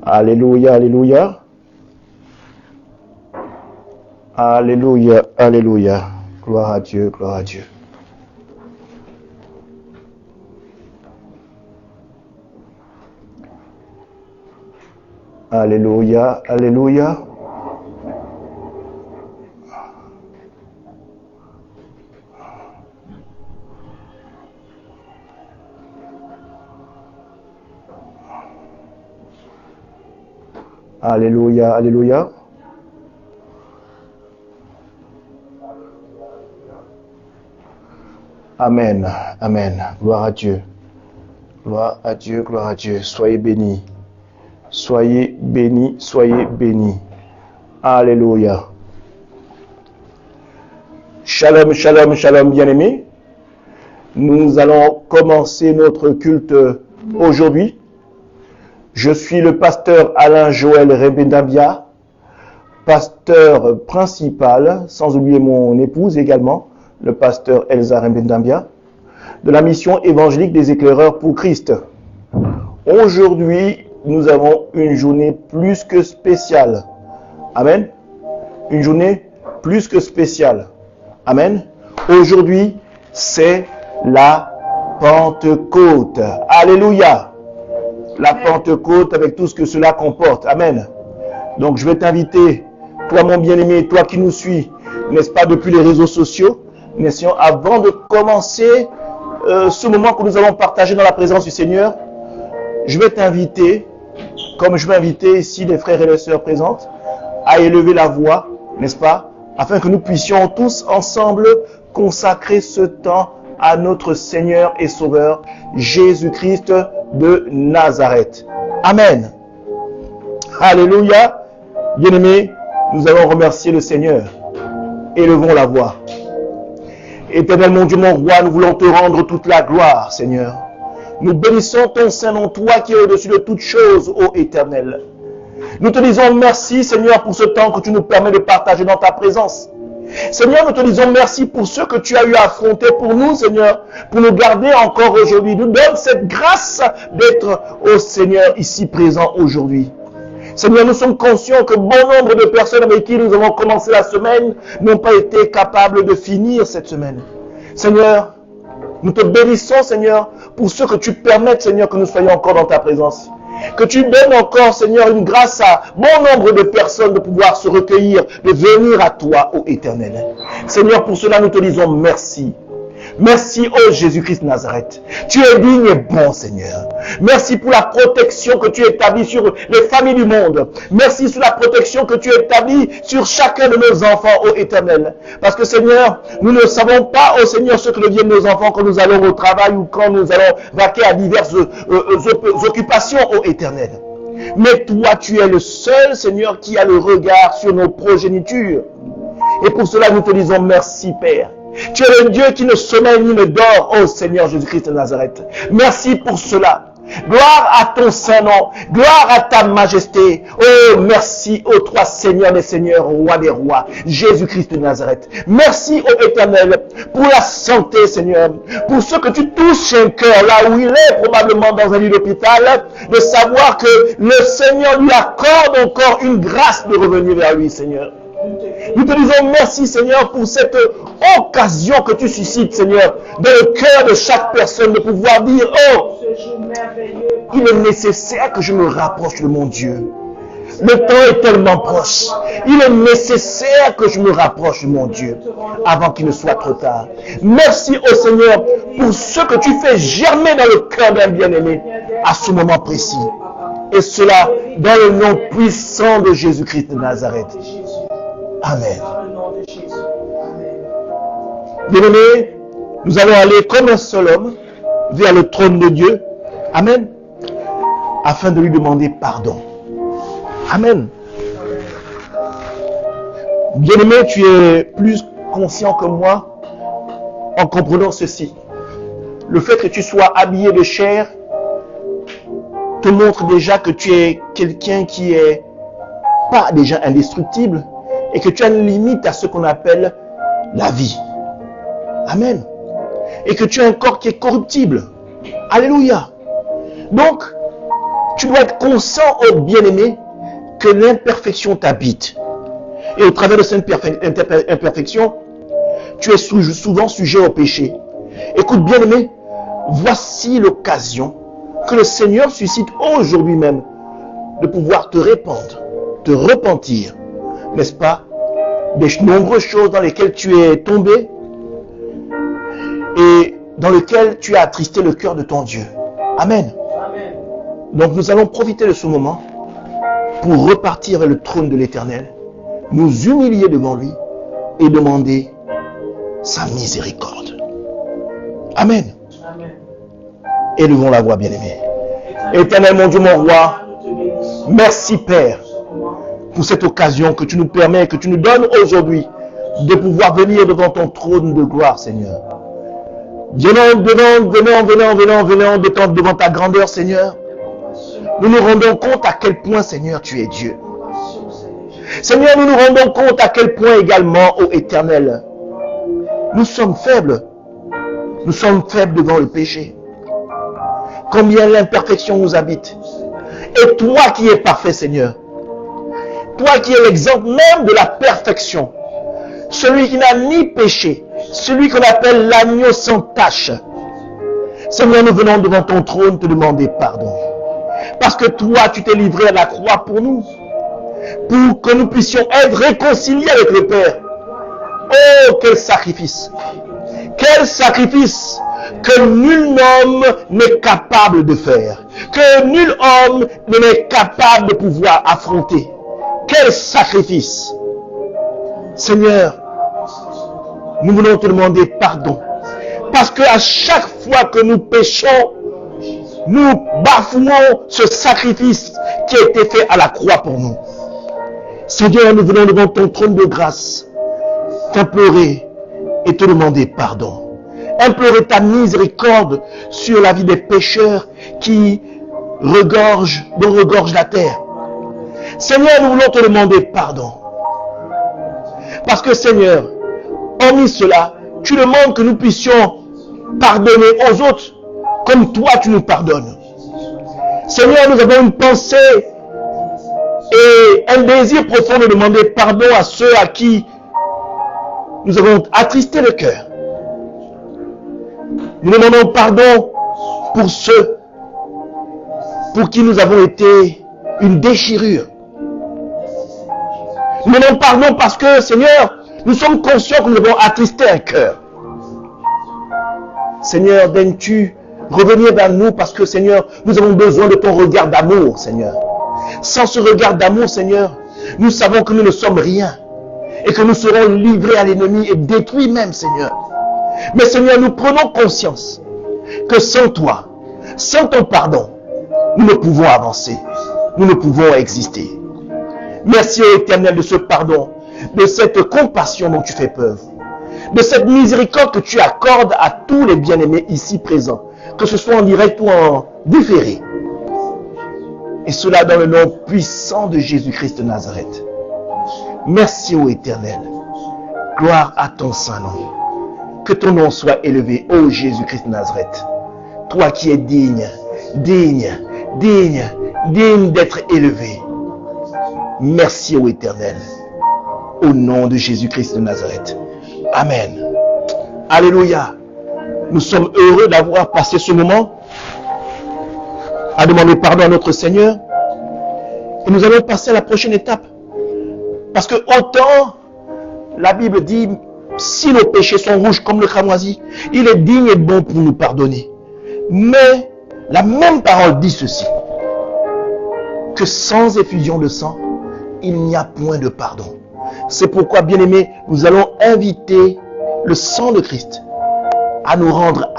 Alléluia, alléluia. Alléluia, alléluia. Gloire à Dieu, gloire à Dieu. Alléluia, alléluia. Alléluia, alléluia. Amen, amen. Gloire à Dieu. Gloire à Dieu, gloire à Dieu. Soyez bénis. Soyez bénis, soyez bénis. Alléluia. Shalom, shalom, shalom, bien-aimés. Nous allons commencer notre culte aujourd'hui. Je suis le pasteur Alain Joël Rebendabia, pasteur principal, sans oublier mon épouse également, le pasteur Elsa Rebendabia, de la mission évangélique des éclaireurs pour Christ. Aujourd'hui, nous avons une journée plus que spéciale. Amen. Une journée plus que spéciale. Amen. Aujourd'hui, c'est la Pentecôte. Alléluia. La Pentecôte avec tout ce que cela comporte. Amen. Donc, je vais t'inviter, toi mon bien-aimé, toi qui nous suis, n'est-ce pas, depuis les réseaux sociaux, avant de commencer ce moment que nous allons partager dans la présence du Seigneur, je vais t'inviter, comme je vais inviter ici les frères et les sœurs présentes, à élever la voix, n'est-ce pas, afin que nous puissions tous ensemble consacrer ce temps à notre Seigneur et Sauveur, Jésus-Christ de Nazareth. Amen. Alléluia. Bien-aimés, nous allons remercier le Seigneur. Élevons la voix. Éternel mon Dieu, mon roi, nous voulons te rendre toute la gloire, Seigneur. Nous bénissons ton Saint-Nom, toi qui es au-dessus de toutes choses, ô Éternel. Nous te disons merci, Seigneur, pour ce temps que tu nous permets de partager dans ta présence. Seigneur, nous te disons merci pour ce que tu as eu à affronter pour nous, Seigneur, pour nous garder encore aujourd'hui. Nous donne cette grâce d'être, ô Seigneur, ici présent aujourd'hui. Seigneur, nous sommes conscients que bon nombre de personnes avec qui nous avons commencé la semaine n'ont pas été capables de finir cette semaine. Seigneur, nous te bénissons, Seigneur, pour ce que tu permettes, Seigneur, que nous soyons encore dans ta présence. Que tu donnes encore, Seigneur, une grâce à bon nombre de personnes de pouvoir se recueillir, de venir à toi, ô Éternel. Seigneur, pour cela, nous te disons merci. Merci, ô Jésus-Christ de Nazareth. Tu es digne et bon, Seigneur. Merci pour la protection que tu établis sur les familles du monde. Merci sur la protection que tu établis sur chacun de nos enfants, ô Éternel. Parce que, Seigneur, nous ne savons pas, ô Seigneur, ce que deviennent nos enfants quand nous allons au travail ou quand nous allons vaquer à diverses occupations, ô Éternel. Mais toi, tu es le seul, Seigneur, qui a le regard sur nos progénitures. Et pour cela, nous te disons merci, Père. Tu es le Dieu qui ne sommeille ni ne dort, ô Seigneur Jésus-Christ de Nazareth. Merci pour cela. Gloire à ton Saint-Nom. Gloire à ta majesté. Oh, merci, ô toi, Seigneur des Seigneurs, Roi des Rois, Jésus-Christ de Nazareth. Merci, ô Éternel, pour la santé, Seigneur. Pour ce que tu touches un cœur là où il est, probablement dans un lit d'hôpital, de savoir que le Seigneur lui accorde encore une grâce de revenir vers lui, Seigneur. Nous te disons merci, Seigneur, pour cette occasion que tu suscites, Seigneur, dans le cœur de chaque personne, de pouvoir dire, oh, il est nécessaire que je me rapproche de mon Dieu. Le temps est tellement proche. Il est nécessaire que je me rapproche de mon Dieu avant qu'il ne soit trop tard. Merci au Seigneur pour ce que tu fais germer dans le cœur d'un bien-aimé à ce moment précis. Et cela dans le nom puissant de Jésus-Christ de Nazareth. Amen. Bien-aimés, nous allons aller comme un seul homme vers le trône de Dieu. Amen. Afin de lui demander pardon. Amen. Bien-aimé, tu es plus conscient que moi en comprenant ceci. Le fait que tu sois habillé de chair te montre déjà que tu es quelqu'un qui est pas déjà indestructible et que tu as une limite à ce qu'on appelle la vie. Amen. Et que tu as un corps qui est corruptible. Alléluia. Donc, Tu dois être conscient, ô bien-aimé, que l'imperfection t'habite. Et au travers de cette imperfection, tu es souvent sujet au péché. Écoute, bien-aimé, voici l'occasion que le Seigneur suscite aujourd'hui même de pouvoir te répandre, te repentir, n'est-ce pas, des nombreuses choses dans lesquelles tu es tombé et dans lesquelles tu as attristé le cœur de ton Dieu. Amen. Amen. Donc nous allons profiter de ce moment pour repartir vers le trône de l'Éternel, nous humilier devant lui et demander sa miséricorde. Amen. Amen. Élevons la voix, bien-aimés. Éternel, mon Dieu, mon roi, merci Père pour cette occasion que tu nous permets, que tu nous donnes aujourd'hui de pouvoir venir devant ton trône de gloire, Seigneur. Venons devant ta grandeur, Seigneur. Nous nous rendons compte à quel point, Seigneur, tu es Dieu. Seigneur, nous nous rendons compte à quel point également, ô Éternel, nous sommes faibles. Nous sommes faibles devant le péché. Combien l'imperfection nous habite. Et toi qui es parfait, Seigneur, toi qui es l'exemple même de la perfection, celui qui n'a ni péché, celui qu'on appelle l'agneau sans tache. Seigneur, nous venons devant ton trône te demander pardon. Parce que toi, tu t'es livré à la croix pour nous. Pour que nous puissions être réconciliés avec le Père. Oh, quel sacrifice! Quel sacrifice que nul homme n'est capable de faire. Que nul homme n'est capable de pouvoir affronter. Quel sacrifice! Seigneur, nous voulons te demander pardon. Parce qu'à chaque fois que nous péchons, nous bafouons ce sacrifice qui a été fait à la croix pour nous. Seigneur, nous venons devant ton trône de grâce t'implorer et te demander pardon. Implorer ta miséricorde sur la vie des pécheurs dont regorge la terre. Seigneur, nous voulons te demander pardon. Parce que Seigneur, hormis cela, tu demandes que nous puissions pardonner aux autres comme toi tu nous pardonnes. Seigneur, nous avons une pensée et un désir profond de demander pardon à ceux à qui nous avons attristé le cœur. Nous demandons pardon pour ceux pour qui nous avons été une déchirure. Nous demandons pardon parce que, Seigneur, nous sommes conscients que nous avons attristé un cœur. Seigneur, daignes-tu revenir vers nous parce que, Seigneur, nous avons besoin de ton regard d'amour, Seigneur. Sans ce regard d'amour, Seigneur, nous savons que nous ne sommes rien et que nous serons livrés à l'ennemi et détruits même, Seigneur. Mais, Seigneur, nous prenons conscience que sans toi, sans ton pardon, nous ne pouvons avancer, nous ne pouvons exister. Merci, ô Éternel, de ce pardon, de cette compassion dont tu fais preuve, de cette miséricorde que tu accordes à tous les bien-aimés ici présents, que ce soit en direct ou en différé. Et cela dans le nom puissant de Jésus-Christ de Nazareth. Merci, ô Éternel. Gloire à ton saint nom. Que ton nom soit élevé, ô Jésus-Christ de Nazareth. Toi qui es digne d'être élevé. Merci, ô Éternel. Au nom de Jésus-Christ de Nazareth. Amen. Alléluia. Nous sommes heureux d'avoir passé ce moment à demander pardon à notre Seigneur. Et nous allons passer à la prochaine étape. Parce que autant la Bible dit, si nos péchés sont rouges comme le cramoisi, il est digne et bon pour nous pardonner. Mais la même parole dit ceci, que sans effusion de sang, il n'y a point de pardon. C'est pourquoi, bien-aimés, nous allons inviter le sang de Christ à nous rendre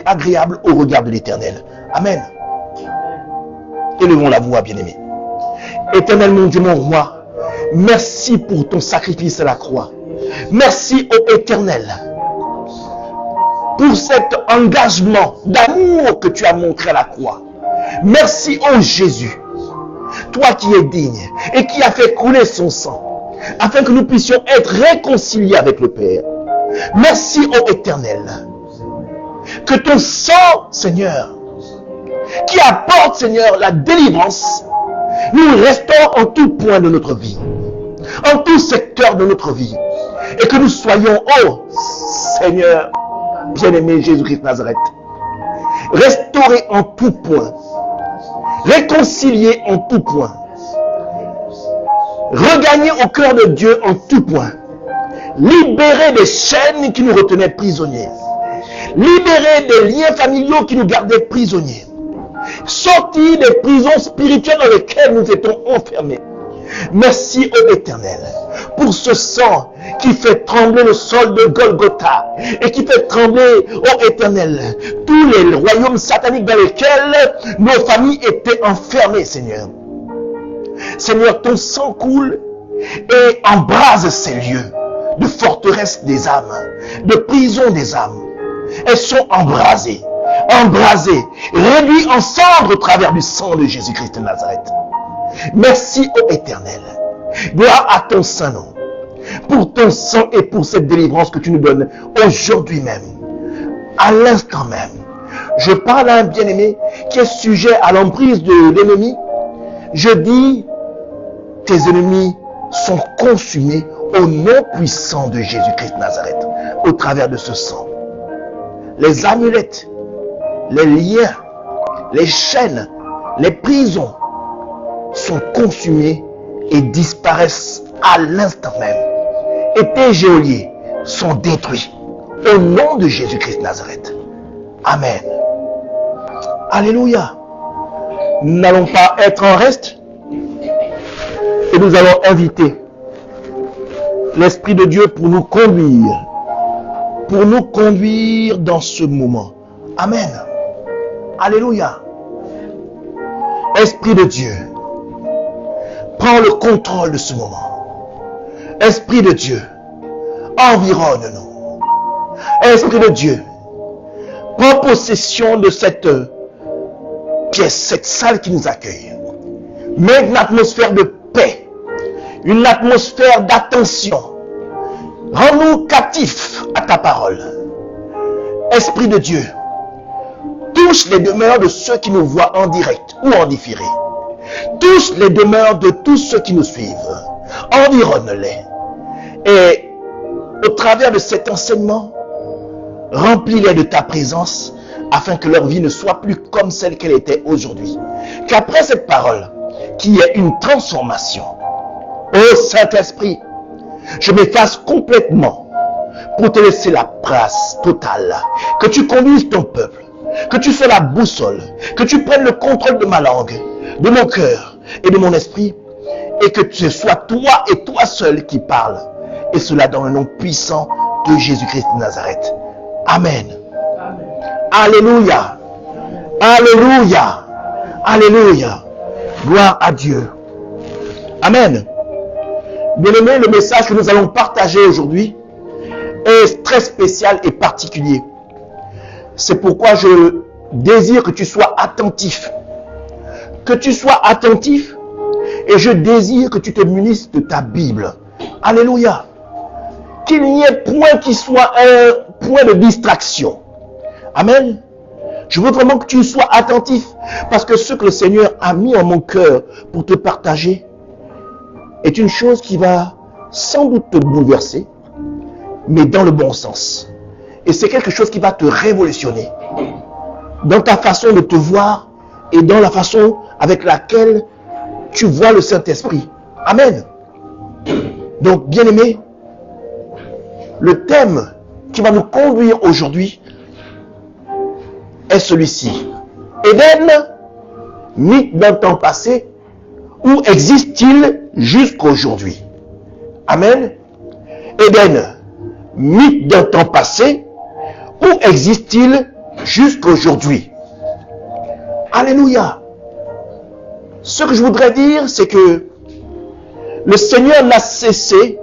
agréables au regard de l'Éternel. Amen. Élevons la voix, bien-aimés. Éternel, mon Dieu, mon roi, merci pour ton sacrifice à la croix. Merci, ô Éternel, pour cet engagement d'amour que tu as montré à la croix. Merci, ô Jésus, toi qui es digne et qui as fait couler son sang, afin que nous puissions être réconciliés avec le Père. Merci, ô Éternel, que ton sang, Seigneur, qui apporte, Seigneur, la délivrance, nous restons en tout point de notre vie, en tout secteur de notre vie, et que nous soyons, oh Seigneur, bien-aimé Jésus-Christ Nazareth, restaurés en tout point, réconciliés en tout point, regagnés au cœur de Dieu en tout point, libérés des chaînes qui nous retenaient prisonniers, libérés des liens familiaux qui nous gardaient prisonniers, sortis des prisons spirituelles dans lesquelles nous étions enfermés. Merci ô Éternel pour ce sang qui fait trembler le sol de Golgotha et qui fait trembler, ô Éternel, tous les royaumes sataniques dans lesquels nos familles étaient enfermées, Seigneur. Seigneur, ton sang coule et embrase ces lieux de forteresse des âmes, de prison des âmes. Elles sont embrasées, réduites en cendres au travers du sang de Jésus-Christ de Nazareth. Merci ô Éternel. Gloire à ton saint nom, pour ton sang et pour cette délivrance que tu nous donnes aujourd'hui même, à l'instant même. Je parle à un bien-aimé qui est sujet à l'emprise de l'ennemi. Je dis, tes ennemis sont consumés au nom puissant de Jésus-Christ de Nazareth, au travers de ce sang. Les amulettes, les liens, les chaînes, les prisons sont consumés et disparaissent à l'instant même. Et tes geôliers sont détruits au nom de Jésus-Christ de Nazareth. Amen. Alléluia. Nous n'allons pas être en reste et nous allons inviter l'Esprit de Dieu pour nous conduire dans ce moment. Amen. Alléluia. Esprit de Dieu, prends le contrôle de ce moment. Esprit de Dieu, environne-nous. Esprit de Dieu, prends possession de cette pièce, cette salle qui nous accueille. Mets une atmosphère de paix, une atmosphère d'attention. Rends-nous captifs à ta parole. Esprit de Dieu, touche les demeures de ceux qui nous voient en direct ou en différé. Touche les demeures de tous ceux qui nous suivent. Environne-les. Et au travers de cet enseignement, remplis-les de ta présence afin que leur vie ne soit plus comme celle qu'elle était aujourd'hui. Qu'après cette parole, qu'il y ait une transformation. Ô Saint-Esprit, je m'efface complètement pour te laisser la place totale. Que tu conduises ton peuple, que tu sois la boussole, que tu prennes le contrôle de ma langue, de mon cœur et de mon esprit, et que ce soit toi et toi seul qui parle. Et cela dans le nom puissant de Jésus-Christ de Nazareth. Amen. Amen. Alléluia. Alléluia. Alléluia. Gloire à Dieu. Amen. Bien-aimés, le message que nous allons partager aujourd'hui est très spécial et particulier. C'est pourquoi je désire que tu sois attentif. Que tu sois attentif et je désire que tu te munisses de ta Bible. Alléluia. Qu'il n'y ait point qui soit un point de distraction. Amen. Je veux vraiment que tu sois attentif parce que ce que le Seigneur a mis en mon cœur pour te partager est une chose qui va sans doute te bouleverser, mais dans le bon sens. Et c'est quelque chose qui va te révolutionner dans ta façon de te voir et dans la façon avec laquelle tu vois le Saint-Esprit. Amen. Donc, bien-aimés, le thème qui va nous conduire aujourd'hui est celui-ci. Éden, mythe d'un temps passé, où existe-t-il jusqu'aujourd'hui? Amen. Éden, mythe d'un temps passé, où existe-t-il jusqu'aujourd'hui? Alléluia. Ce que je voudrais dire, c'est que le Seigneur n'a cessé,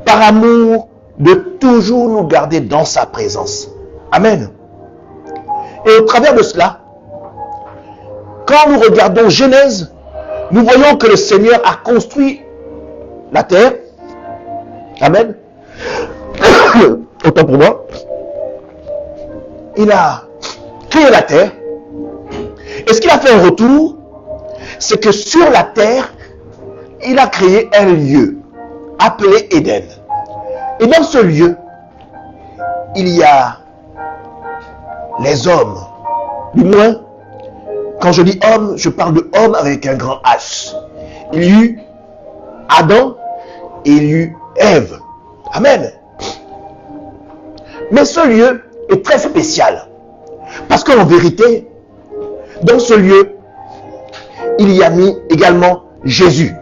par amour, de toujours nous garder dans sa présence. Amen. Et au travers de cela, quand nous regardons Genèse, nous voyons que le Seigneur a construit la terre. Amen. Autant pour moi. Il a créé la terre. ce qu'il a fait un retour, c'est que sur la terre, il a créé un lieu appelé Éden. Et dans ce lieu, il y a les hommes. Du moins, quand je dis homme, je parle de homme avec un grand H. Il y eut Adam et il y eut Ève. Amen. Mais ce lieu est très spécial. Parce qu'en vérité, dans ce lieu, il y a mis également Jésus.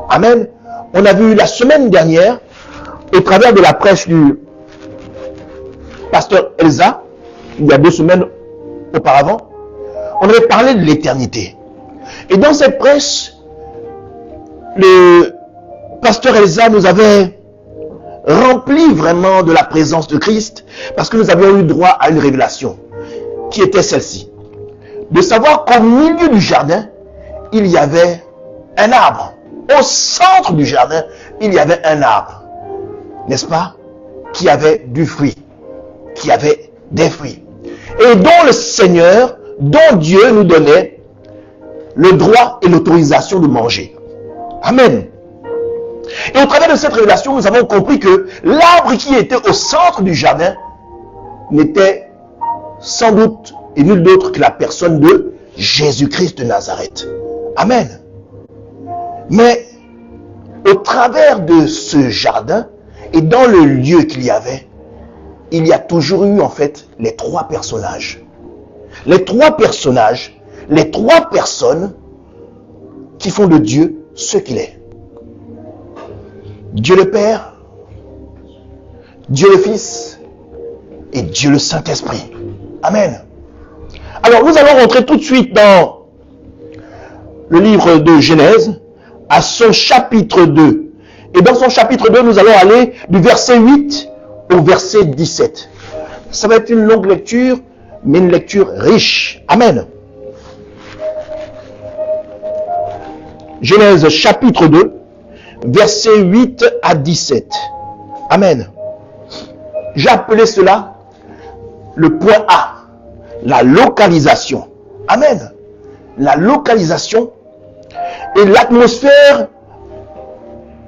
Amen. On a vu la semaine dernière, au travers de la prêche du pasteur Elsa, il y a 2 semaines auparavant, on avait parlé de l'éternité. Et dans cette prêche, le pasteur Elsa nous avait rempli vraiment de la présence de Christ, parce que nous avions eu droit à une révélation, qui était celle-ci. De savoir qu'au milieu du jardin, il y avait un arbre. Au centre du jardin, il y avait un arbre, n'est-ce pas, qui avait du fruit, qui avait des fruits. Et dont le Seigneur, dont Dieu nous donnait le droit et l'autorisation de manger. Amen. Et au travers de cette révélation, nous avons compris que l'arbre qui était au centre du jardin n'était sans doute et nul d'autre que la personne de Jésus-Christ de Nazareth. Amen. Mais au travers de ce jardin et dans le lieu qu'il y avait, il y a toujours eu en fait les 3 personnages. Les 3 personnages, les 3 personnes qui font de Dieu ce qu'il est. Dieu le Père, Dieu le Fils et Dieu le Saint-Esprit. Amen. Alors nous allons rentrer tout de suite dans le livre de Genèse, à son chapitre 2. Et dans son chapitre 2, nous allons aller du verset 8 au verset 17. Ça va être une longue lecture, mais une lecture riche. Amen. Genèse chapitre 2, verset 8 à 17. Amen. J'ai appelé cela le point A, la localisation. Amen. La localisation et l'atmosphère,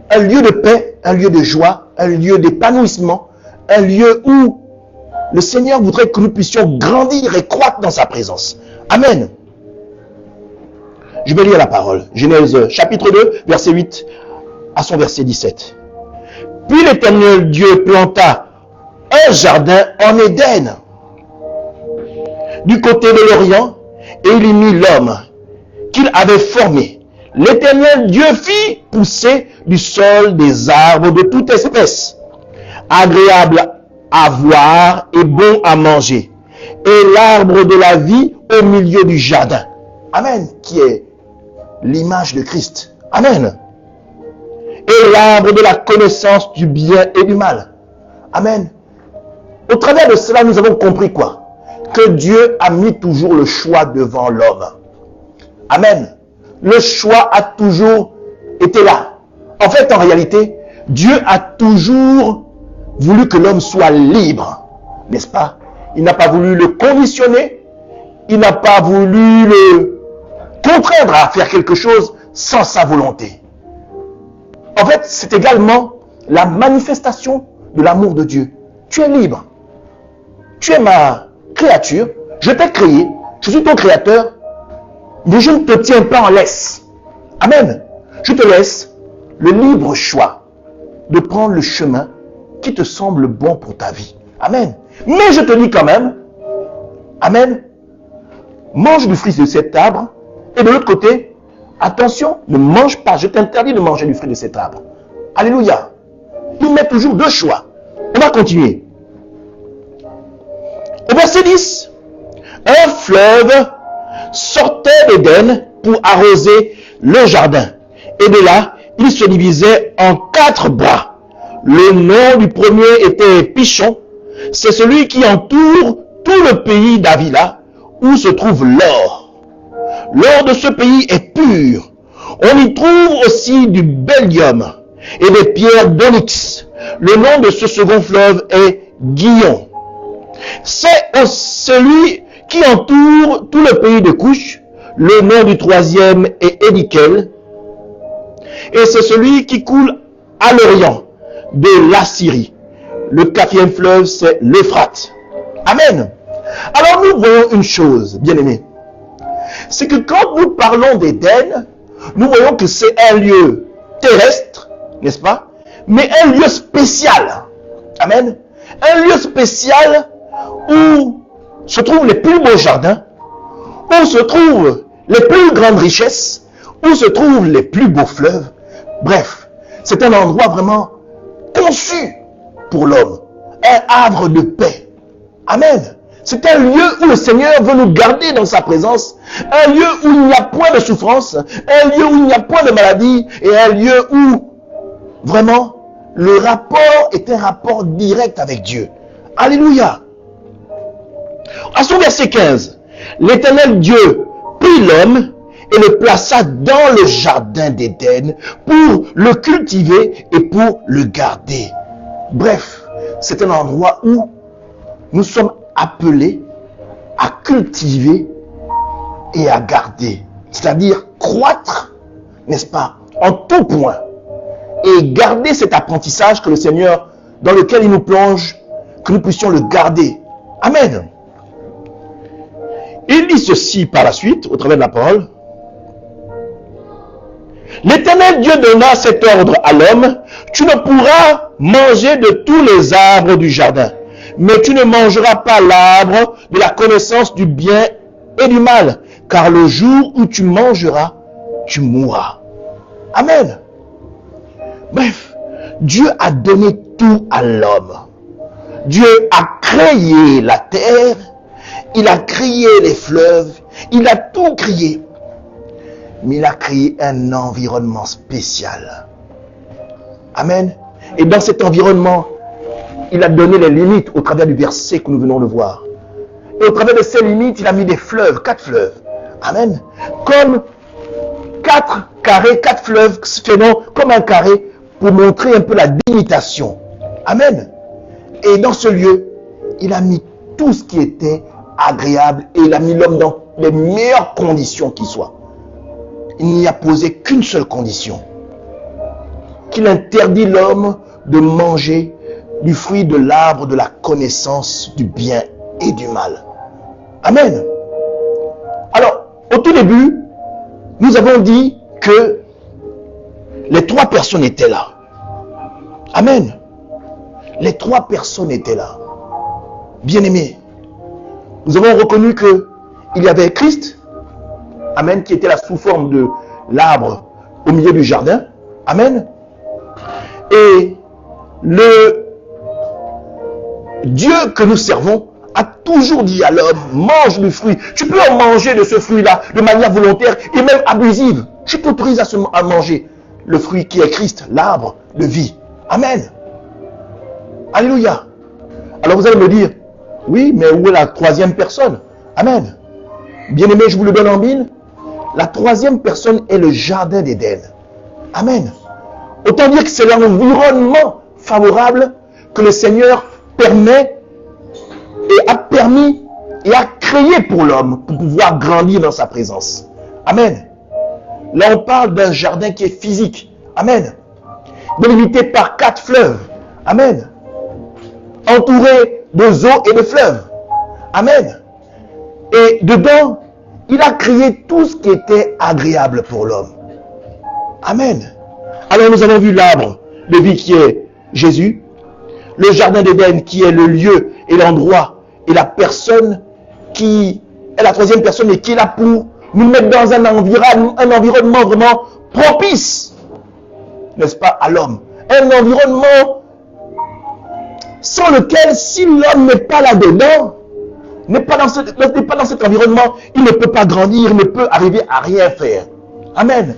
un lieu de paix, un lieu de joie, un lieu d'épanouissement, un lieu où le Seigneur voudrait que nous puissions grandir et croître dans sa présence. Amen. Je vais lire la parole. Genèse chapitre 2, verset 8 à son verset 17. Puis l'Éternel Dieu planta un jardin en Éden, du côté de l'Orient, et il y mit l'homme qu'il avait formé. L'Éternel Dieu fit pousser du sol des arbres de toute espèce, agréables à voir et bons à manger, et l'arbre de la vie au milieu du jardin. Amen, qui est l'image de Christ. Amen. Et l'arbre de la connaissance du bien et du mal. Amen. Au travers de cela, nous avons compris quoi? Que Dieu a mis toujours le choix devant l'homme. Amen. Le choix a toujours été là. En fait, en réalité, Dieu a toujours voulu que l'homme soit libre. N'est-ce pas? Il n'a pas voulu le conditionner. Il n'a pas voulu le contraindre à faire quelque chose sans sa volonté. En fait, c'est également la manifestation de l'amour de Dieu. Tu es libre. Tu es ma créature. Je t'ai créé. Je suis ton créateur. Mais je ne te tiens pas en laisse. Amen. Je te laisse le libre choix de prendre le chemin qui te semble bon pour ta vie. Amen. Mais je te dis quand même, amen, mange du fruit de cet arbre. Et de l'autre côté, attention, ne mange pas. Je t'interdis de manger du fruit de cet arbre. Alléluia. Il met toujours 2 choix. On va continuer. Au verset 10, un fleuve sortait d'Éden pour arroser le jardin. Et de là, il se divisait en 4 bras. Le nom du premier était Pishon. C'est celui qui entoure tout le pays d'Avila, où se trouve l'or. L'or de ce pays est pur. On y trouve aussi du bellium et des pierres d'onyx. Le nom de ce second fleuve est Gihon. C'est celui qui entoure tout le pays de Couche, Le nom du troisième est Édikel. Et c'est celui qui coule à l'orient de l'Assyrie. Le quatrième fleuve, c'est l'Euphrate. Amen. Alors nous voyons une chose, bien-aimés. C'est que quand nous parlons d'Éden, nous voyons que c'est un lieu terrestre, n'est-ce pas? Mais un lieu spécial. Amen. Un lieu spécial où se trouvent les plus beaux jardins, où se trouvent les plus grandes richesses, où se trouvent les plus beaux fleuves. Bref, c'est un endroit vraiment conçu pour l'homme. Un havre de paix. Amen. C'est un lieu où le Seigneur veut nous garder dans sa présence. Un lieu où il n'y a point de souffrance. Un lieu où il n'y a point de maladie. Et un lieu où, vraiment, le rapport est un rapport direct avec Dieu. Alléluia. À son verset 15, l'Éternel Dieu prit l'homme et le plaça dans le jardin d'Éden pour le cultiver et pour le garder. Bref, c'est un endroit où nous sommes appelés à cultiver et à garder. C'est-à-dire croître, n'est-ce pas, en tout point. Et garder cet apprentissage que le Seigneur, dans lequel il nous plonge, que nous puissions le garder. Amen. Il dit ceci par la suite, au travers de la parole. L'Éternel Dieu donna cet ordre à l'homme, tu ne pourras manger de tous les arbres du jardin, mais tu ne mangeras pas l'arbre de la connaissance du bien et du mal, car le jour où tu mangeras, tu mourras. Amen. Bref, Dieu a donné tout à l'homme. Dieu a créé la terre, il a créé les fleuves, il a tout créé. Mais il a créé un environnement spécial. Amen. Et dans cet environnement, il a donné les limites au travers du verset que nous venons de voir. Et au travers de ces limites, il a mis des fleuves, 4 fleuves. Amen. Comme 4 carrés, 4 fleuves faisant comme un carré pour montrer un peu la délimitation. Amen. Et dans ce lieu, il a mis tout ce qui était agréable et il a mis l'homme dans les meilleures conditions qui soient. Il n'y a posé qu'une seule condition. Qu'il interdit l'homme de manger du fruit de l'arbre de la connaissance du bien et du mal. Amen. Alors, au tout début, nous avons dit que les 3 personnes étaient là. Amen. Les 3 personnes étaient là. Bien-aimés, nous avons reconnu qu'il y avait Christ, Amen, qui était là sous forme de l'arbre au milieu du jardin. Amen. Et le Dieu que nous servons a toujours dit à l'homme, mange du fruit. Tu peux en manger de ce fruit-là de manière volontaire et même abusive. Je t'autorise à manger le fruit qui est Christ, l'arbre de vie. Amen. Alléluia. Alors vous allez me dire, oui, mais où est la 3e personne? Amen. Bien-aimé, je vous le donne en mille. La 3e personne est le jardin d'Éden. Amen. Autant dire que c'est l'environnement favorable que le Seigneur permet et a permis et a créé pour l'homme pour pouvoir grandir dans sa présence. Amen. Là, on parle d'un jardin qui est physique. Amen. Délimité par 4 fleuves. Amen. Entouré de eaux et de fleuves. Amen. Et dedans, il a créé tout ce qui était agréable pour l'homme. Amen. Alors nous avons vu l'arbre de vie qui est Jésus, le jardin d'Éden qui est le lieu et l'endroit et la personne qui est la 3e personne et qui est là pour nous mettre dans un environnement vraiment propice, n'est-ce pas, à l'homme. Un environnement sans lequel, si l'homme n'est pas là-dedans, n'est pas dans cet environnement, il ne peut pas grandir, il ne peut arriver à rien faire. Amen.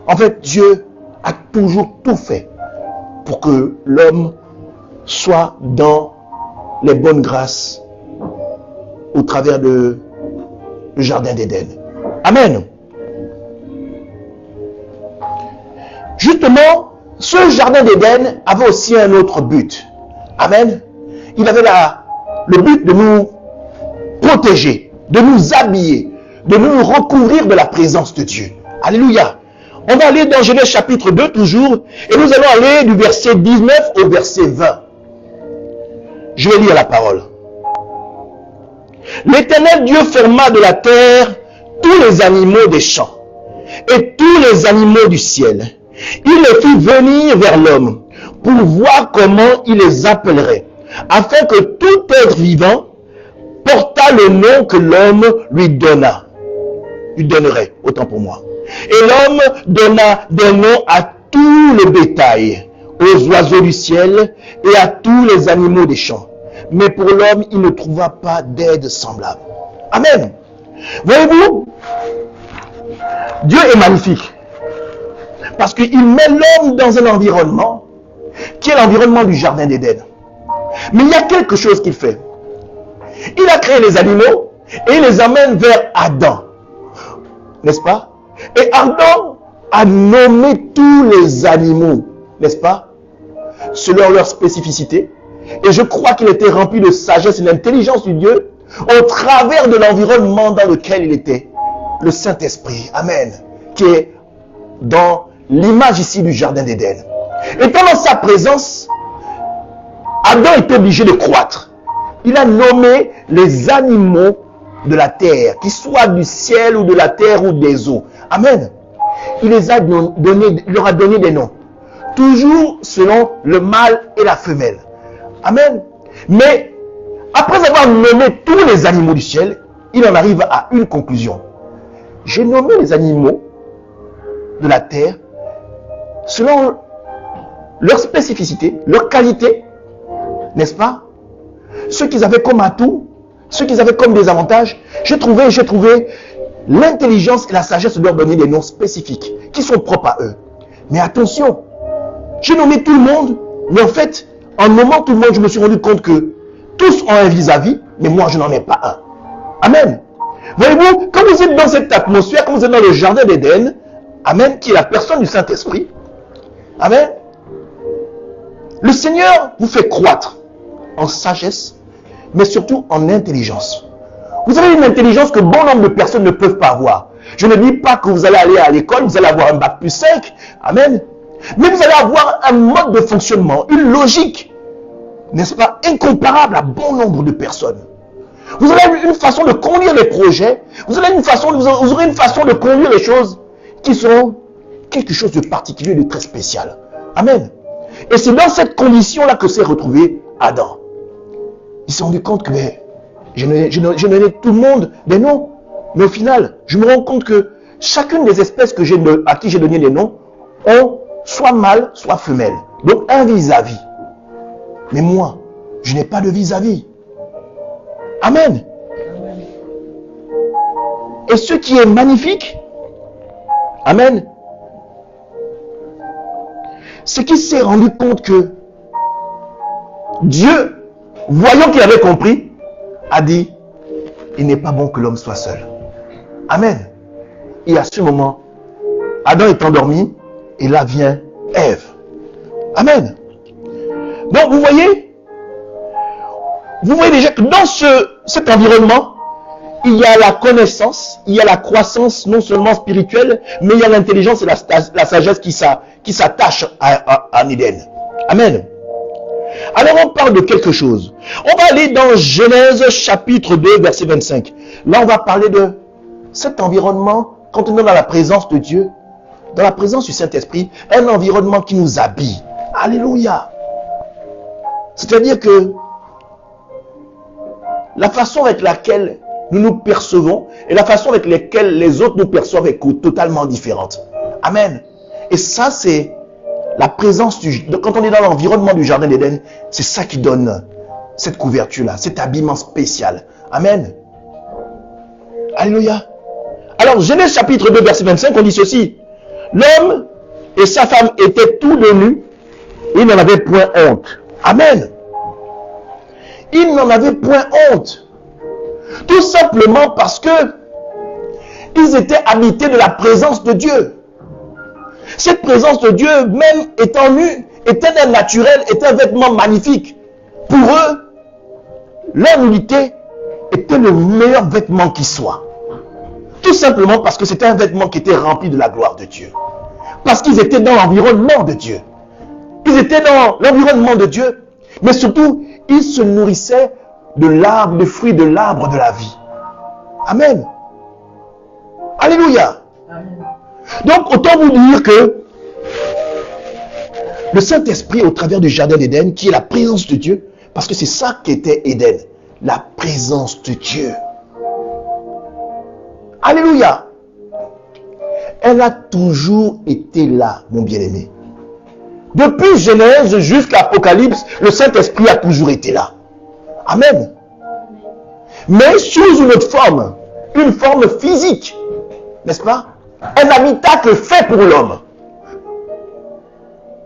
En fait, Dieu a toujours tout fait pour que l'homme soit dans les bonnes grâces au travers du jardin d'Éden. Amen. Justement, ce jardin d'Éden avait aussi un autre but. Amen. Il avait le but de nous protéger, de nous habiller, de nous recouvrir de la présence de Dieu. Alléluia. On va aller dans Genèse chapitre 2 toujours, et nous allons aller du verset 19 au verset 20. Je vais lire la parole. L'Éternel Dieu forma de la terre tous les animaux des champs et tous les animaux du ciel. Il les fit venir vers l'homme pour voir comment il les appellerait, afin que tout être vivant portât le nom que l'homme lui donnerait, autant pour moi. Et l'homme donna des noms à tout le bétail, aux oiseaux du ciel et à tous les animaux des champs. Mais pour l'homme, il ne trouva pas d'aide semblable. Amen. Voyez-vous, Dieu est magnifique. Parce qu'il met l'homme dans un environnement qui est l'environnement du jardin d'Éden. Mais il y a quelque chose qu'il fait. Il a créé les animaux et il les amène vers Adam. N'est-ce pas? Et Adam a nommé tous les animaux, n'est-ce pas? Selon leur spécificité. Et je crois qu'il était rempli de sagesse et d'intelligence du Dieu au travers de l'environnement dans lequel il était. Le Saint-Esprit, Amen, qui est dans l'image ici du jardin d'Éden. Et dans sa présence, Adam est obligé de croître. Il a nommé les animaux de la terre, qu'ils soient du ciel ou de la terre ou des eaux. Amen. Il leur a donné des noms. Toujours selon le mâle et la femelle. Amen. Mais après avoir nommé tous les animaux du ciel, il en arrive à une conclusion. J'ai nommé les animaux de la terre selon leur spécificité, leur qualité, n'est-ce pas? Ce qu'ils avaient comme atout, ce qu'ils avaient comme désavantage. J'ai trouvé l'intelligence et la sagesse de leur donner des noms spécifiques qui sont propres à eux. Mais attention, j'ai nommé tout le monde, mais en fait, en nommant tout le monde, je me suis rendu compte que tous ont un vis-à-vis, mais moi, je n'en ai pas un. Amen. Voyez-vous, quand vous êtes dans cette atmosphère, quand vous êtes dans le jardin d'Éden, Amen, qui est la personne du Saint-Esprit, Amen, le Seigneur vous fait croître en sagesse, mais surtout en intelligence. Vous avez une intelligence que bon nombre de personnes ne peuvent pas avoir. Je ne dis pas que vous allez aller à l'école, vous allez avoir un bac plus 5, Amen, mais vous allez avoir un mode de fonctionnement, une logique, n'est-ce pas, incomparable à bon nombre de personnes. Vous aurez une façon de conduire les projets, vous aurez une façon de conduire les choses qui sont quelque chose de particulier, de très spécial. Amen. Et c'est dans cette condition-là que s'est retrouvé Adam. Il s'est rendu compte que je donnais tout le monde des noms, mais au final, je me rends compte que chacune des espèces à qui j'ai donné des noms ont soit mâle, soit femelle. Donc un vis-à-vis. Mais moi, je n'ai pas de vis-à-vis. Amen. Et ce qui est magnifique, Amen, c'est qu'il s'est rendu compte que Dieu, voyant qu'il avait compris, a dit, il n'est pas bon que l'homme soit seul. Amen. Et à ce moment, Adam est endormi, et là vient Ève. Amen. Donc vous voyez déjà que dans cet environnement, il y a la connaissance, il y a la croissance non seulement spirituelle, mais il y a l'intelligence et la sagesse qui s'attachent à Éden. Amen. Alors on parle de quelque chose. On va aller dans Genèse chapitre 2, verset 25. Là on va parler de cet environnement, quand on est dans la présence de Dieu, dans la présence du Saint-Esprit, un environnement qui nous habille. Alléluia. C'est-à-dire que la façon avec laquelle nous nous percevons et la façon avec laquelle les autres nous perçoivent est totalement différente. Amen. Et ça, c'est la présence quand on est dans l'environnement du jardin d'Éden, c'est ça qui donne cette couverture-là, cet habillement spécial. Amen. Alléluia. Alors, Genèse chapitre 2, verset 25, on dit ceci. L'homme et sa femme étaient tous de nus, et ils n'en avaient point honte. Amen. Ils n'en avaient point honte. Tout simplement parce que ils étaient habités de la présence de Dieu. Cette présence de Dieu, même étant nue, était un naturel, était un vêtement magnifique. Pour eux, leur nudité était le meilleur vêtement qui soit. Tout simplement parce que c'était un vêtement qui était rempli de la gloire de Dieu. Parce qu'ils étaient dans l'environnement de Dieu. Ils étaient dans l'environnement de Dieu. Mais surtout, ils se nourrissaient de l'arbre, des fruits de l'arbre de la vie. Amen. Alléluia. Amen. Donc, autant vous dire que le Saint-Esprit, au travers du jardin d'Éden, qui est la présence de Dieu, parce que c'est ça qu'était Éden, la présence de Dieu. Alléluia. Elle a toujours été là, mon bien-aimé. Depuis Genèse jusqu'à Apocalypse, le Saint-Esprit a toujours été là. Amen. Mais sous une autre forme, une forme physique, n'est-ce pas? Un habitacle fait pour l'homme.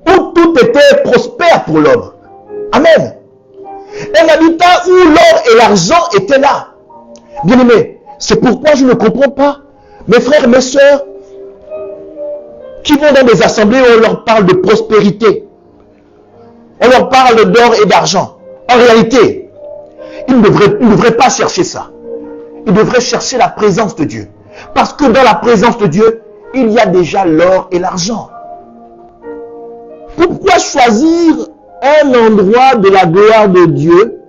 Où tout était prospère pour l'homme. Amen. Un habitat où l'or et l'argent étaient là. Bien-aimé, c'est pourquoi je ne comprends pas mes frères et mes sœurs qui vont dans des assemblées où on leur parle de prospérité. On leur parle d'or et d'argent. En réalité, ils ne devraient pas chercher ça. Ils devraient chercher la présence de Dieu. Parce que dans la présence de Dieu, il y a déjà l'or et l'argent. Pourquoi choisir un endroit de la gloire de Dieu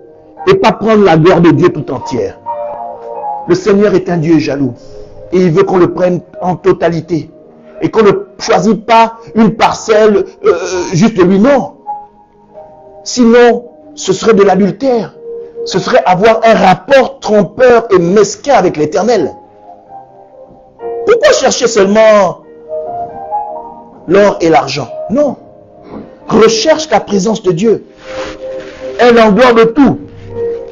et pas prendre la gloire de Dieu tout entière? Le Seigneur est un Dieu jaloux et il veut qu'on le prenne en totalité et qu'on ne choisit pas une parcelle juste de lui, non. Sinon, ce serait de l'adultère. Ce serait avoir un rapport trompeur et mesquin avec l'Éternel. Pourquoi chercher seulement l'or et l'argent? Non. Recherche la présence de Dieu. Elle englobe tout.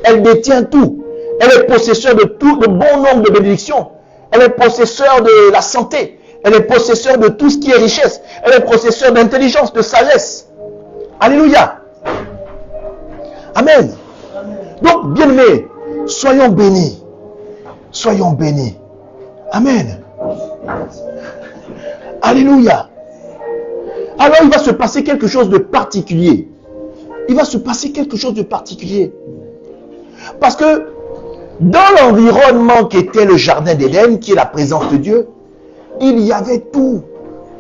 Elle détient tout. Elle est possesseur de tout, de bon nombre de bénédictions. Elle est possesseur de la santé. Elle est possesseur de tout ce qui est richesse. Elle est possesseur d'intelligence, de sagesse. Alléluia. Amen. Donc, bien-aimés, soyons bénis. Soyons bénis. Amen. Alléluia. Alors, il va se passer quelque chose de particulier. Il va se passer quelque chose de particulier. Parce que dans l'environnement qui était le jardin d'Éden, qui est la présence de Dieu, il y avait tout.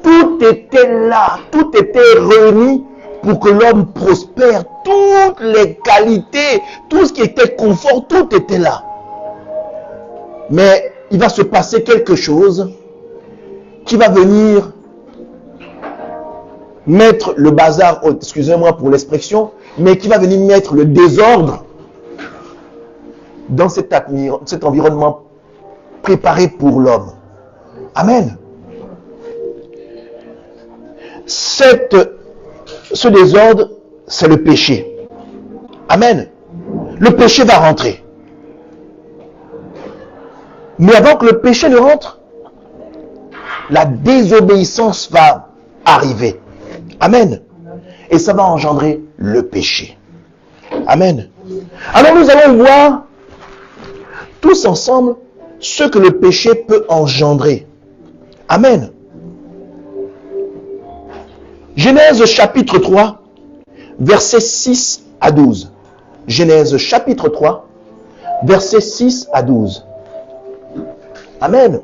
Tout était là. Tout était réuni pour que l'homme prospère. Toutes les qualités, tout ce qui était confort, tout était là. Mais il va se passer quelque chose qui va venir mettre le bazar, excusez-moi pour l'expression, mais qui va venir mettre le désordre dans cet environnement préparé pour l'homme. Amen. Ce désordre, c'est le péché. Amen. Le péché va rentrer. Mais avant que le péché ne rentre, la désobéissance va arriver. Amen. Et ça va engendrer le péché. Amen. Alors nous allons voir tous ensemble ce que le péché peut engendrer. Amen. Genèse chapitre 3, versets 6 à 12. Genèse chapitre 3, versets 6 à 12. Amen.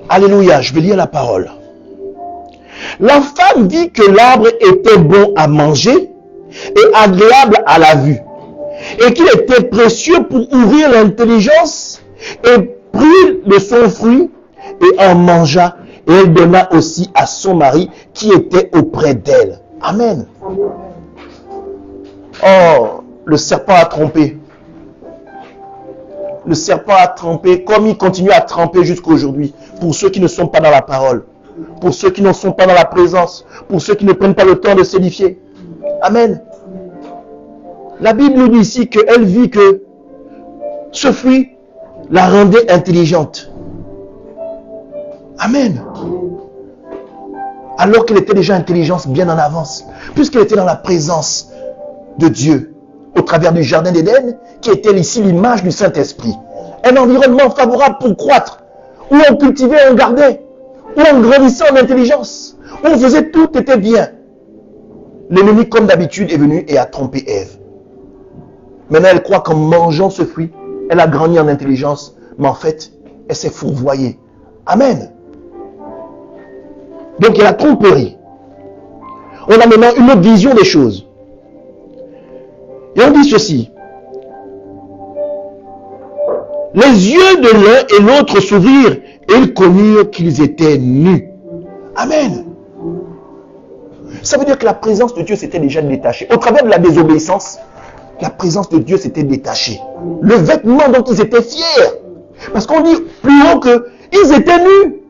Alléluia, je vais lire la parole. La femme vit que l'arbre était bon à manger et agréable à la vue, et qu'il était précieux pour ouvrir l'intelligence, et prit de son fruit et en mangea, et elle donna aussi à son mari qui était auprès d'elle. Amen. Oh, le serpent a trompé. Le serpent a trompé, comme il continue à tromper jusqu'à aujourd'hui, pour ceux qui ne sont pas dans la parole, pour ceux qui ne sont pas dans la présence, pour ceux qui ne prennent pas le temps de s'édifier. Amen. La Bible nous dit ici qu'elle vit que ce fruit la rendait intelligente. Amen. Alors qu'elle était déjà intelligente bien en avance, puisqu'elle était dans la présence de Dieu, au travers du jardin d'Éden, qui était ici l'image du Saint-Esprit. Un environnement favorable pour croître, où on cultivait, on gardait, où on grandissait en intelligence, où on faisait tout était bien. L'ennemi, comme d'habitude, est venu et a trompé Ève. Maintenant, elle croit qu'en mangeant ce fruit, elle a grandi en intelligence, mais en fait, elle s'est fourvoyée. Amen. Donc il y a la tromperie. On a maintenant une autre vision des choses. Et on dit ceci. Les yeux de l'un et l'autre s'ouvrirent et ils connurent qu'ils étaient nus. Amen. Ça veut dire que la présence de Dieu s'était déjà détachée. Au travers de la désobéissance, la présence de Dieu s'était détachée. Le vêtement dont ils étaient fiers. Parce qu'on dit plus haut qu'ils étaient nus.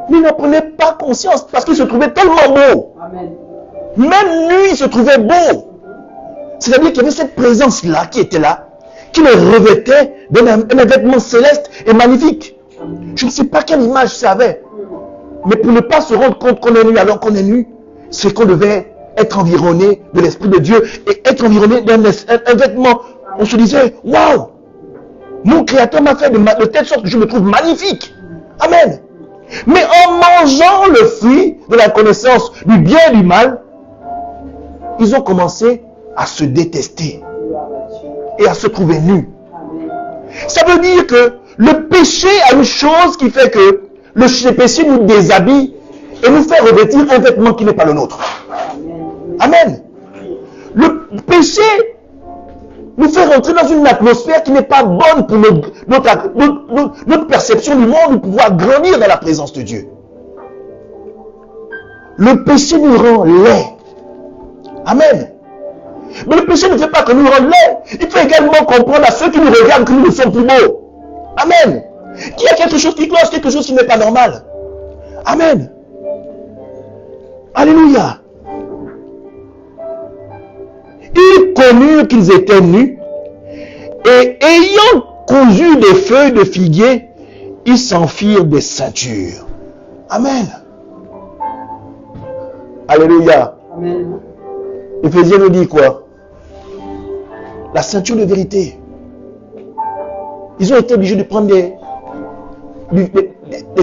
Mais ils n'en prenaient pas conscience parce qu'ils se trouvaient tellement beaux. Amen. Même nus, ils se trouvaient beaux. C'est-à-dire qu'il y avait cette présence-là qui était là, qui les revêtait d'un vêtement céleste et magnifique. Je ne sais pas quelle image ça avait. Mais pour ne pas se rendre compte qu'on est nu alors qu'on est nu, c'est qu'on devait être environné de l'Esprit de Dieu et être environné d'un vêtement. On se disait, waouh, mon Créateur m'a fait de telle sorte que je me trouve magnifique. Amen. Mais en mangeant le fruit de la connaissance du bien et du mal, ils ont commencé à se détester et à se trouver nus. Ça veut dire que le péché a une chose qui fait que le péché nous déshabille et nous fait revêtir un vêtement qui n'est pas le nôtre. Amen. Le péché nous fait rentrer dans une atmosphère qui n'est pas bonne pour notre perception du monde, de pouvoir grandir dans la présence de Dieu. Le péché nous rend laid. Amen. Mais le péché ne fait pas que nous rendre laid. Il fait également comprendre à ceux qui nous regardent que nous ne sommes plus beaux. Amen. Qu'il y a quelque chose qui cloche, quelque chose qui n'est pas normal. Amen. Alléluia. Ils connurent qu'ils étaient nus et ayant cousu des feuilles de figuier, ils s'en firent des ceintures. Amen. Alléluia. Amen. Éphésiens nous dit quoi? La ceinture de vérité. Ils ont été obligés de prendre des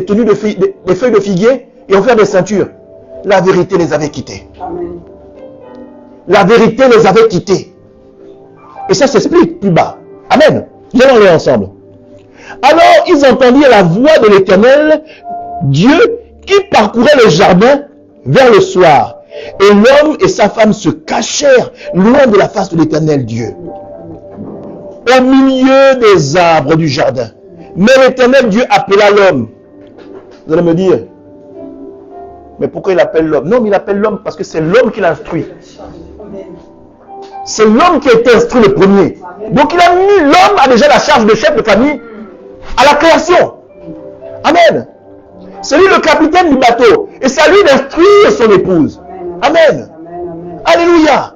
tenues des feuilles de figuier et en faire des ceintures. La vérité les avait quittés. Amen. La vérité les avait quittés. Et ça s'explique plus bas. Amen. Allons les ensemble. Alors ils entendirent la voix de l'Éternel, Dieu, qui parcourait le jardin vers le soir. Et l'homme et sa femme se cachèrent loin de la face de l'Éternel Dieu, au milieu des arbres du jardin. Mais l'Éternel Dieu appela l'homme. Vous allez me dire, mais pourquoi il appelle l'homme? Non, mais il appelle l'homme parce que c'est l'homme qui l'instruit. C'est l'homme qui a été instruit le premier. Donc il a mis, l'homme a déjà la charge de chef de famille à la création. Amen. C'est lui le capitaine du bateau. Et c'est à lui d'instruire son épouse. Amen. Alléluia.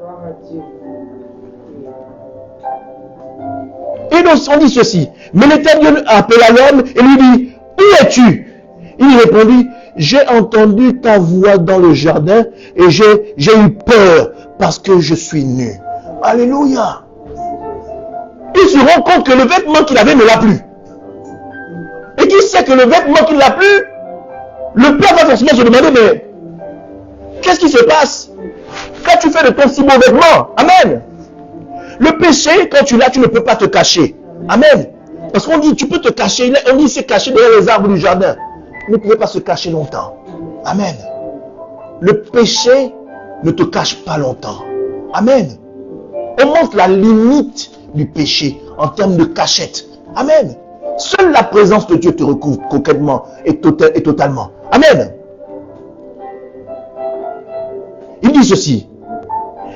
Et donc on dit ceci. Mais l'Éternel appela l'homme et lui dit, où es-tu? Il répondit, j'ai entendu ta voix dans le jardin et j'ai eu peur parce que je suis nu. Alléluia. Il se rend compte que le vêtement qu'il avait ne l'a plus. Et qu'il sait que le vêtement qu'il n'a plus, le père va forcément se demander, mais qu'est-ce qui se passe? Quand tu fais de ton si beau vêtement, amen. Le péché, quand tu l'as, tu ne peux pas te cacher. Amen. Parce qu'on dit, tu peux te cacher, on dit c'est caché derrière les arbres du jardin. Vous ne pouvez pas se cacher longtemps. Amen. Le péché ne te cache pas longtemps. Amen. On montre la limite du péché en termes de cachette. Amen. Seule la présence de Dieu te recouvre concrètement et totalement. Amen. Il dit ceci.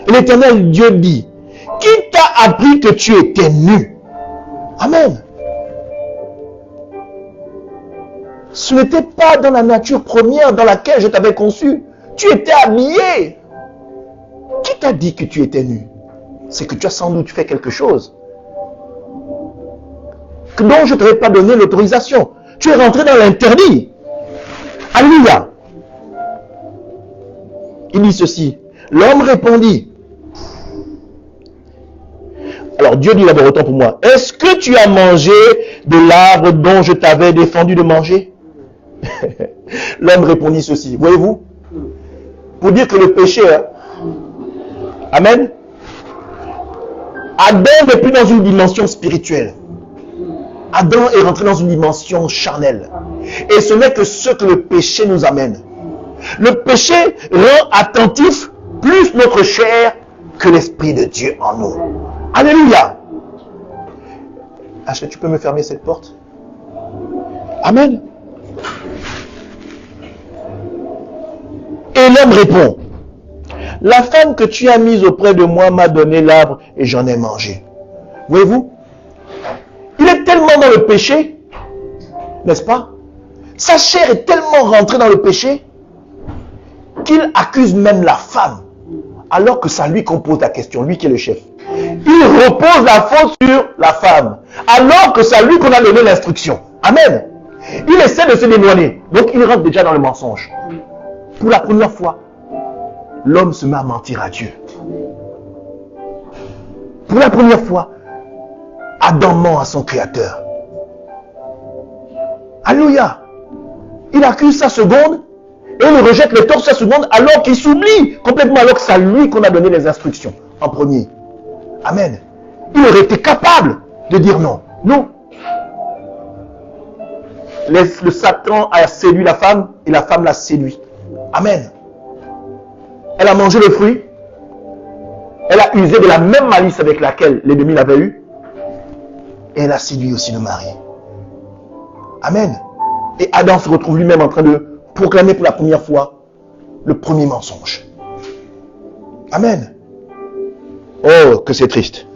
L'Éternel Dieu dit, qui t'a appris que tu étais nu? Amen. Ce n'était pas dans la nature première dans laquelle je t'avais conçu. Tu étais habillé. Qui t'a dit que tu étais nu? C'est que tu as sans doute fait quelque chose dont je ne t'avais pas donné l'autorisation. Tu es rentré dans l'interdit. Alléluia. Il dit ceci. L'homme répondit. Alors Dieu dit d'abord autant pour moi. Est-ce que tu as mangé de l'arbre dont je t'avais défendu de manger? L'homme répondit ceci. Voyez-vous? Pour dire que le péché, amen, Adam n'est plus dans une dimension spirituelle. Adam est rentré dans une dimension charnelle. Et ce n'est que ce que le péché nous amène. Le péché rend attentif plus notre chair que l'Esprit de Dieu en nous. Alléluia. Achille, tu peux me fermer cette porte? Amen. Et l'homme répond, la femme que tu as mise auprès de moi m'a donné l'arbre et j'en ai mangé. Voyez-vous? Il est tellement dans le péché, n'est-ce pas? Sa chair est tellement rentrée dans le péché qu'il accuse même la femme, alors que ça lui qu'on pose la question, lui qui est le chef. Il repose la faute sur la femme, alors que c'est lui qu'on a donné l'instruction. Amen. Il essaie de se dédouaner, donc il rentre déjà dans le mensonge. Pour la première fois, l'homme se met à mentir à Dieu. Pour la première fois, Adam ment à son créateur. Alléluia. Il accuse sa seconde et il rejette le tort de sa seconde alors qu'il s'oublie complètement, alors que c'est à lui qu'on a donné les instructions en premier. Amen. Il aurait été capable de dire non. Non. Le Satan a séduit la femme et la femme l'a séduit. Amen. Elle a mangé le fruit. Elle a usé de la même malice avec laquelle l'ennemi l'avait eu. Et elle a séduit aussi le mari. Amen. Et Adam se retrouve lui-même en train de proclamer pour la première fois le premier mensonge. Amen. Oh, que c'est triste.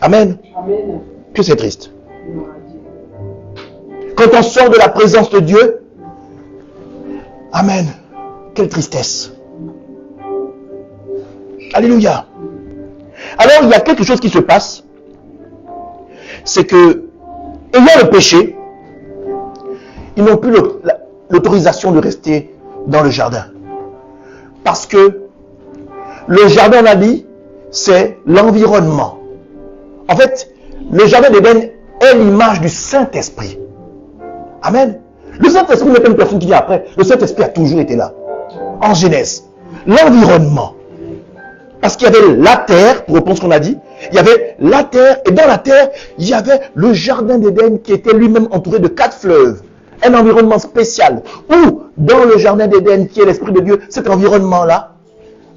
Amen. Amen. Que c'est triste. Quand on sort de la présence de Dieu, amen, quelle tristesse. Alléluia. Alors, il y a quelque chose qui se passe. C'est que, ayant le péché, ils n'ont plus l'autorisation de rester dans le jardin. Parce que le jardin, on a dit, c'est l'environnement. En fait, le jardin d'Éden est l'image du Saint-Esprit. Amen. Le Saint-Esprit n'est pas une personne qui vient après. Le Saint-Esprit a toujours été là. En Genèse. L'environnement. Parce qu'il y avait la terre, pour répondre à ce qu'on a dit, il y avait la terre, et dans la terre, il y avait le jardin d'Éden qui était lui-même entouré de 4 fleuves. Un environnement spécial. Où, dans le jardin d'Éden, qui est l'Esprit de Dieu, cet environnement-là,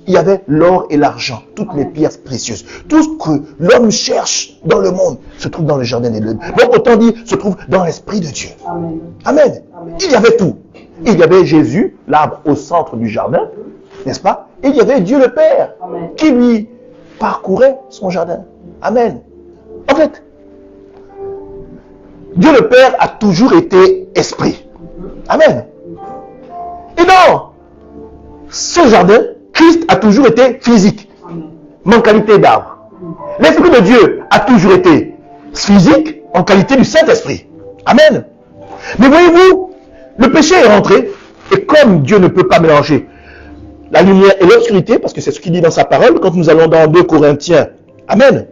il y avait l'or et l'argent, toutes les pierres précieuses. Tout ce que l'homme cherche dans le monde se trouve dans le jardin d'Éden. Donc, autant dire, se trouve dans l'Esprit de Dieu. Amen. Amen. Amen. Il y avait tout. Il y avait Jésus, l'arbre au centre du jardin, n'est-ce pas? Et il y avait Dieu le Père, amen, qui lui parcourait son jardin. Amen. En fait, Dieu le Père a toujours été esprit. Amen. Et dans ce jardin, Christ a toujours été physique, mais en qualité d'arbre. L'Esprit de Dieu a toujours été physique en qualité du Saint-Esprit. Amen. Mais voyez-vous, le péché est rentré, et comme Dieu ne peut pas mélanger la lumière et l'obscurité, parce que c'est ce qu'il dit dans sa parole, quand nous allons dans 2 Corinthiens, amen,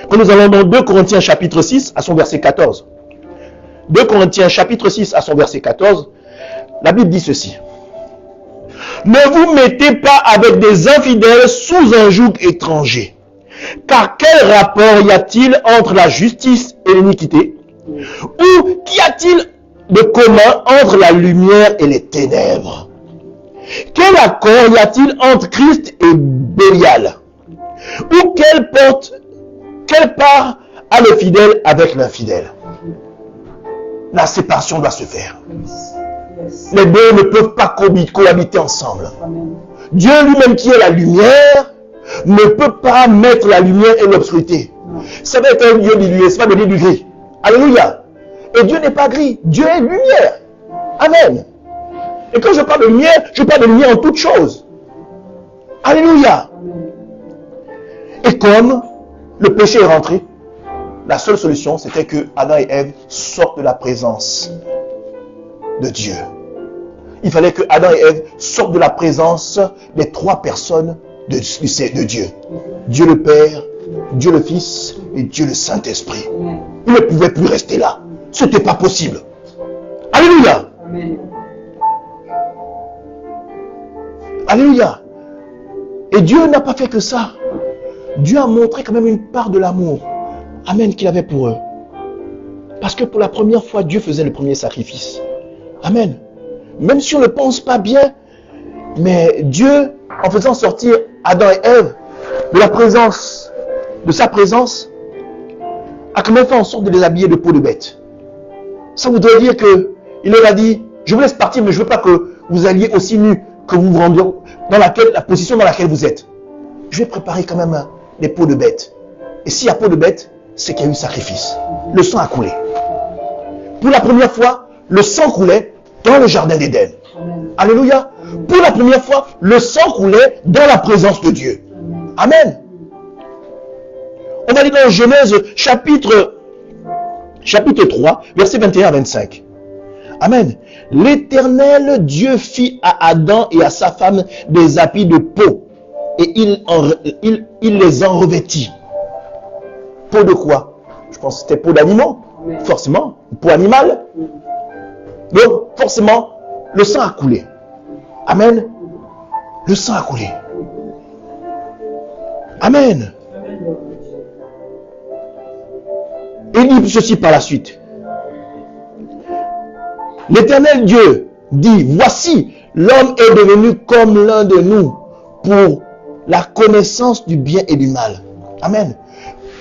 quand nous allons dans 2 Corinthiens chapitre 6 à son verset 14, 2 Corinthiens chapitre 6 à son verset 14, la Bible dit ceci. Ne vous mettez pas avec des infidèles sous un joug étranger. Car quel rapport y a-t-il entre la justice et l'iniquité? Ou qu'y a-t-il de commun entre la lumière et les ténèbres? Quel accord y a-t-il entre Christ et Bélial? Ou quelle part a le fidèle avec l'infidèle? La séparation doit se faire. Les deux ne peuvent pas cohabiter ensemble. Dieu lui-même qui est la lumière ne peut pas mettre la lumière et l'obscurité. Ça va être un Dieu du lumière, ça va donner du gris. Alléluia. Et Dieu n'est pas gris, Dieu est lumière. Amen. Et quand je parle de lumière, je parle de lumière en toutes choses. Alléluia. Et comme le péché est rentré, la seule solution, c'était que Adam et Ève sortent de la présence de Dieu. Il fallait que Adam et Ève sortent de la présence des 3 personnes de Dieu. Dieu le Père, Dieu le Fils et Dieu le Saint-Esprit. Ils ne pouvaient plus rester là. Ce n'était pas possible. Alléluia. Amen. Alléluia. Et Dieu n'a pas fait que ça. Dieu a montré quand même une part de l'amour. Amen, qu'il avait pour eux. Parce que pour la première fois, Dieu faisait le premier sacrifice. Amen. Même si on ne pense pas bien, mais Dieu, en faisant sortir Adam et Ève de la présence, de sa présence, a quand même fait en sorte de les habiller de peau de bête. Ça voudrait dire qu'il leur a dit, je vous laisse partir, mais je ne veux pas que vous alliez aussi nus, que vous vous rendiez dans la position dans laquelle vous êtes. Je vais préparer quand même des peaux de bête. Et s'il y a peau de bête, c'est qu'il y a eu sacrifice. Le sang a coulé. Pour la première fois, le sang coulait dans le jardin d'Éden. Alléluia. Pour la première fois, le sang coulait dans la présence de Dieu. Amen. On va lire dans Genèse chapitre 3, versets 21 à 25. Amen. L'Éternel Dieu fit à Adam et à sa femme des habits de peau, et il les en revêtit. Peau de quoi? Je pense que c'était peau d'animaux, forcément, peau animale. Donc, forcément, le sang a coulé. Amen. Le sang a coulé. Amen. Et il dit ceci par la suite. L'Éternel Dieu dit, voici, l'homme est devenu comme l'un de nous pour la connaissance du bien et du mal. Amen.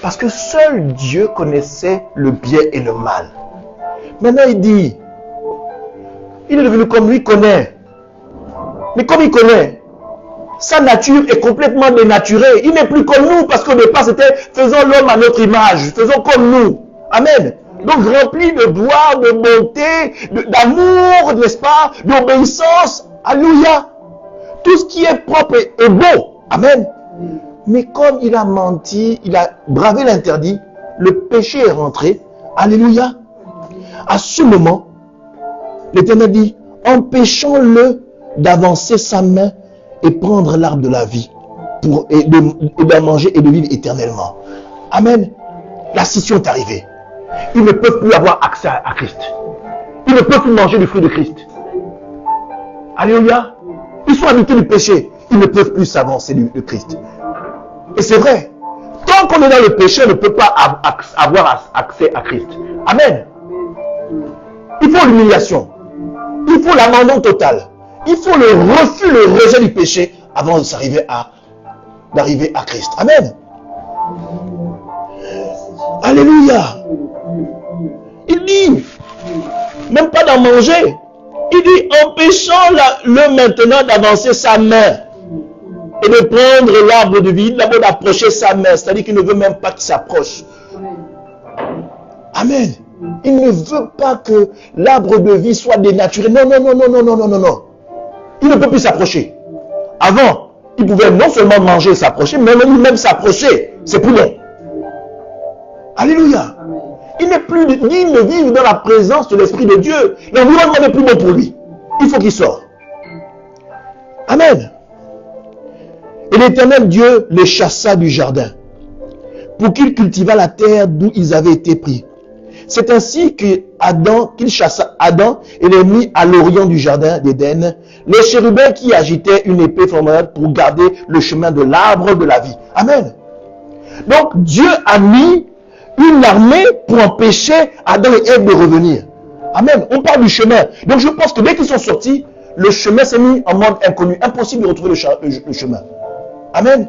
Parce que seul Dieu connaissait le bien et le mal. Maintenant il dit, il est devenu comme lui connaît. Mais comme il connaît, sa nature est complètement dénaturée. Il n'est plus comme nous parce qu'au départ c'était faisons l'homme à notre image, faisons comme nous. Amen. Donc rempli de gloire, de bonté, d'amour, n'est-ce pas, d'obéissance. Alléluia. Tout ce qui est propre est beau. Amen. Mais comme il a menti, il a bravé l'interdit, le péché est rentré. Alléluia. À ce moment, l'Éternel dit, empêchons-le d'avancer sa main et prendre l'arbre de la vie et d'en manger et de vivre éternellement. Amen. La scission est arrivée. Ils ne peuvent plus avoir accès à Christ. Ils ne peuvent plus manger du fruit de Christ. Alléluia. Ils sont habités du péché. Ils ne peuvent plus s'avancer de Christ. Et c'est vrai. Tant qu'on est dans le péché, on ne peut pas avoir accès à Christ. Amen. Il faut l'humiliation. Il faut l'abandon total. Il faut le refus, le rejet du péché avant d'arriver à Christ. Amen. Alléluia. Il dit, même pas d'en manger. Il dit, empêchons-le maintenant d'avancer sa main et de prendre l'arbre de vie, d'abord d'approcher sa main. C'est-à-dire qu'il ne veut même pas qu'il s'approche. Amen. Il ne veut pas que l'arbre de vie soit dénaturé. Non, non, non, non, non, non, non, non, non. Il ne peut plus s'approcher. Avant, il pouvait non seulement manger et s'approcher, mais même s'approcher. C'est plus bon. Alléluia. Il n'est plus digne de vivre dans la présence de l'Esprit de Dieu. L'environnement n'est plus bon pour lui. Il faut qu'il sorte. Amen. Et l'Éternel Dieu les chassa du jardin pour qu'ils cultivâient la terre d'où ils avaient été pris. C'est ainsi qu'il chassa Adam et les mit à l'orient du jardin d'Éden, les chérubins qui agitaient une épée formidable pour garder le chemin de l'arbre de la vie. Amen. Donc Dieu a mis une armée pour empêcher Adam et Ève de revenir. Amen. On parle du chemin. Donc je pense que dès qu'ils sont sortis, le chemin s'est mis en mode inconnu. Impossible de retrouver le chemin. Amen.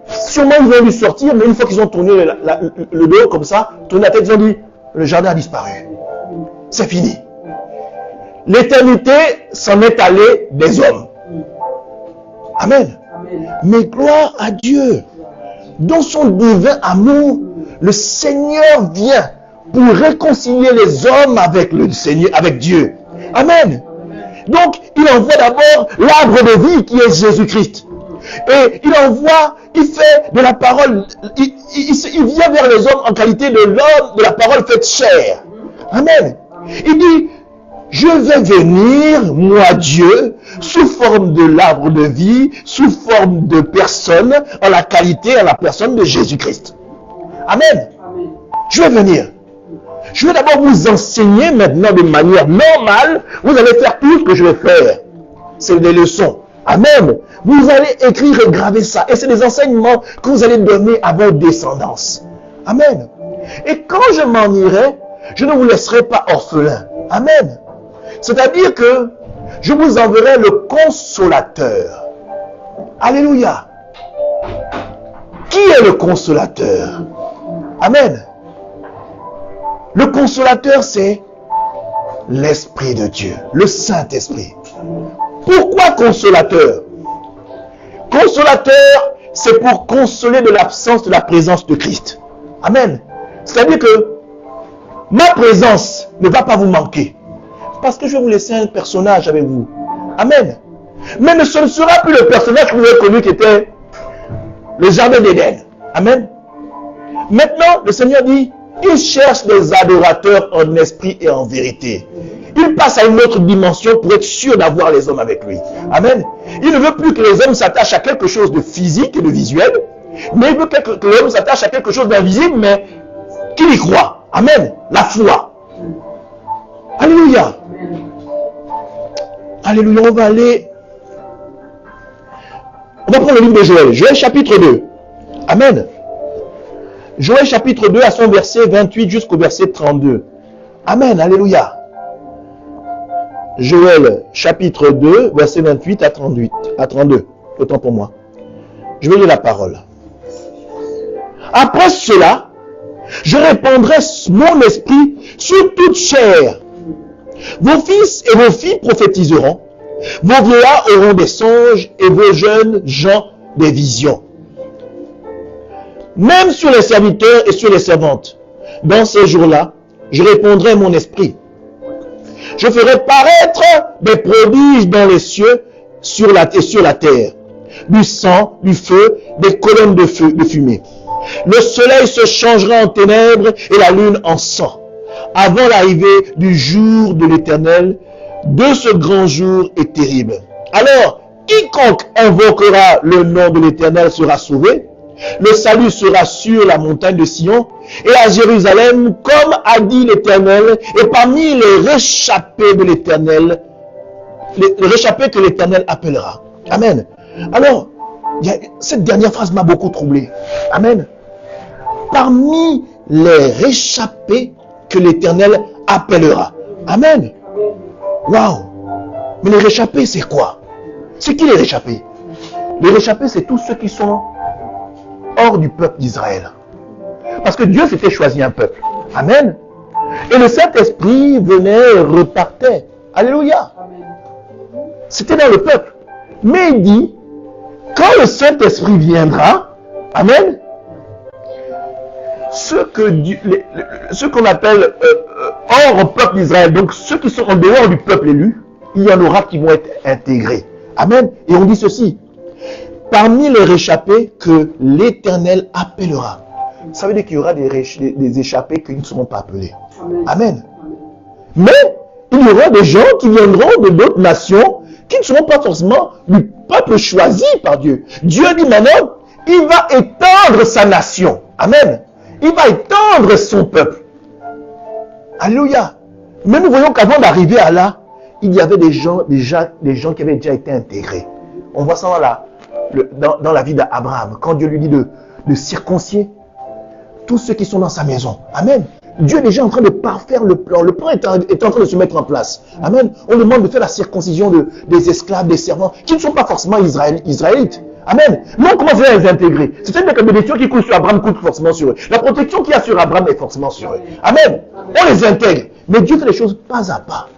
Sûrement ils vont lui sortir, mais une fois qu'ils ont tourné le dos comme ça, tourné la tête, ils ont dit, le jardin a disparu. C'est fini. L'éternité s'en est allée des hommes. Amen. Mais gloire à Dieu. Dans son divin amour, le Seigneur vient pour réconcilier les hommes avec le Seigneur, avec Dieu. Amen. Donc, il envoie d'abord l'arbre de vie qui est Jésus-Christ. Et il fait de la parole, il vient vers les hommes en qualité de l'homme, de la parole faite chair. Amen. Il dit, je vais venir, moi Dieu, sous forme de l'arbre de vie, sous forme de personne, en la qualité, en la personne de Jésus-Christ. Amen. Je vais venir. Je vais d'abord vous enseigner maintenant de manière normale. Vous allez faire tout ce que je vais faire. C'est des leçons. Amen. Vous allez écrire et graver ça. Et c'est des enseignements que vous allez donner à votre descendance. Amen. Et quand je m'en irai, je ne vous laisserai pas orphelins. Amen. C'est-à-dire que je vous enverrai le consolateur. Alléluia. Qui est le consolateur? Amen. Le consolateur, c'est l'Esprit de Dieu, le Saint-Esprit. Pourquoi consolateur? Consolateur, c'est pour consoler de l'absence de la présence de Christ. Amen. C'est-à-dire que ma présence ne va pas vous manquer. Parce que je vais vous laisser un personnage avec vous. Amen. Mais ce ne sera plus le personnage que vous avez connu qui était le jardin d'Éden. Amen. Maintenant, le Seigneur dit, il cherche des adorateurs en esprit et en vérité. Il passe à une autre dimension pour être sûr d'avoir les hommes avec lui. Amen. Il ne veut plus que les hommes s'attachent à quelque chose de physique et de visuel, mais il veut que les hommes s'attachent à quelque chose d'invisible, mais qu'il y croit. Amen. La foi. Alléluia. Alléluia. On va prendre le livre de Joël. Joël chapitre 2. Amen. Joël chapitre 2 à son verset 28 jusqu'au verset 32. Amen. Alléluia. Joël chapitre 2, verset 28 à 32. Autant pour moi. Je vais lire la parole. Après cela, je répandrai mon esprit sur toute chair. Vos fils et vos filles prophétiseront. Vos vieillards auront des songes et vos jeunes gens des visions. Même sur les serviteurs et sur les servantes, dans ces jours-là, je répandrai mon esprit. Je ferai paraître des prodiges dans les cieux sur la terre, du sang, du feu, des colonnes de fumée. Le soleil se changera en ténèbres et la lune en sang, avant l'arrivée du jour de l'Éternel, de ce grand jour et terrible. Alors, quiconque invoquera le nom de l'Éternel sera sauvé. Le salut sera sur la montagne de Sion et à Jérusalem, comme a dit l'Éternel, et parmi les réchappés de l'Éternel, les réchappés que l'Éternel appellera. Amen. Alors, cette dernière phrase m'a beaucoup troublé. Amen. Parmi les réchappés que l'Éternel appellera. Amen. Waouh. Mais les réchappés, c'est quoi? C'est qui les réchappés? Les réchappés, c'est tous ceux qui sont hors du peuple d'Israël. Parce que Dieu s'était choisi un peuple. Amen. Et le Saint-Esprit venait, repartait. Alléluia. C'était dans le peuple. Mais il dit, quand le Saint-Esprit viendra, amen, ceux qu'on appelle hors peuple d'Israël, donc ceux qui sont en dehors du peuple élu, il y en aura qui vont être intégrés. Amen. Et on dit ceci, parmi les réchappés que l'Éternel appellera. Ça veut dire qu'il y aura des échappés qui ne seront pas appelés. Amen. Mais il y aura des gens qui viendront de d'autres nations qui ne seront pas forcément du peuple choisi par Dieu. Dieu dit maintenant, il va étendre sa nation. Amen. Il va étendre son peuple. Alléluia. Mais nous voyons qu'avant d'arriver à là, il y avait des gens qui avaient déjà été intégrés. On voit ça dans la vie d'Abraham, quand Dieu lui dit de circoncire tous ceux qui sont dans sa maison. Amen. Dieu est déjà en train de parfaire le plan. Le plan est en train de se mettre en place. Amen. On demande de faire la circoncision des esclaves, des servants, qui ne sont pas forcément israélites. Amen. Mais on commence à les intégrer. C'est-à-dire que la bénédiction qui coule sur Abraham coule forcément sur eux. La protection qu'il y a sur Abraham est forcément sur eux. Amen. On les intègre. Mais Dieu fait les choses pas à pas.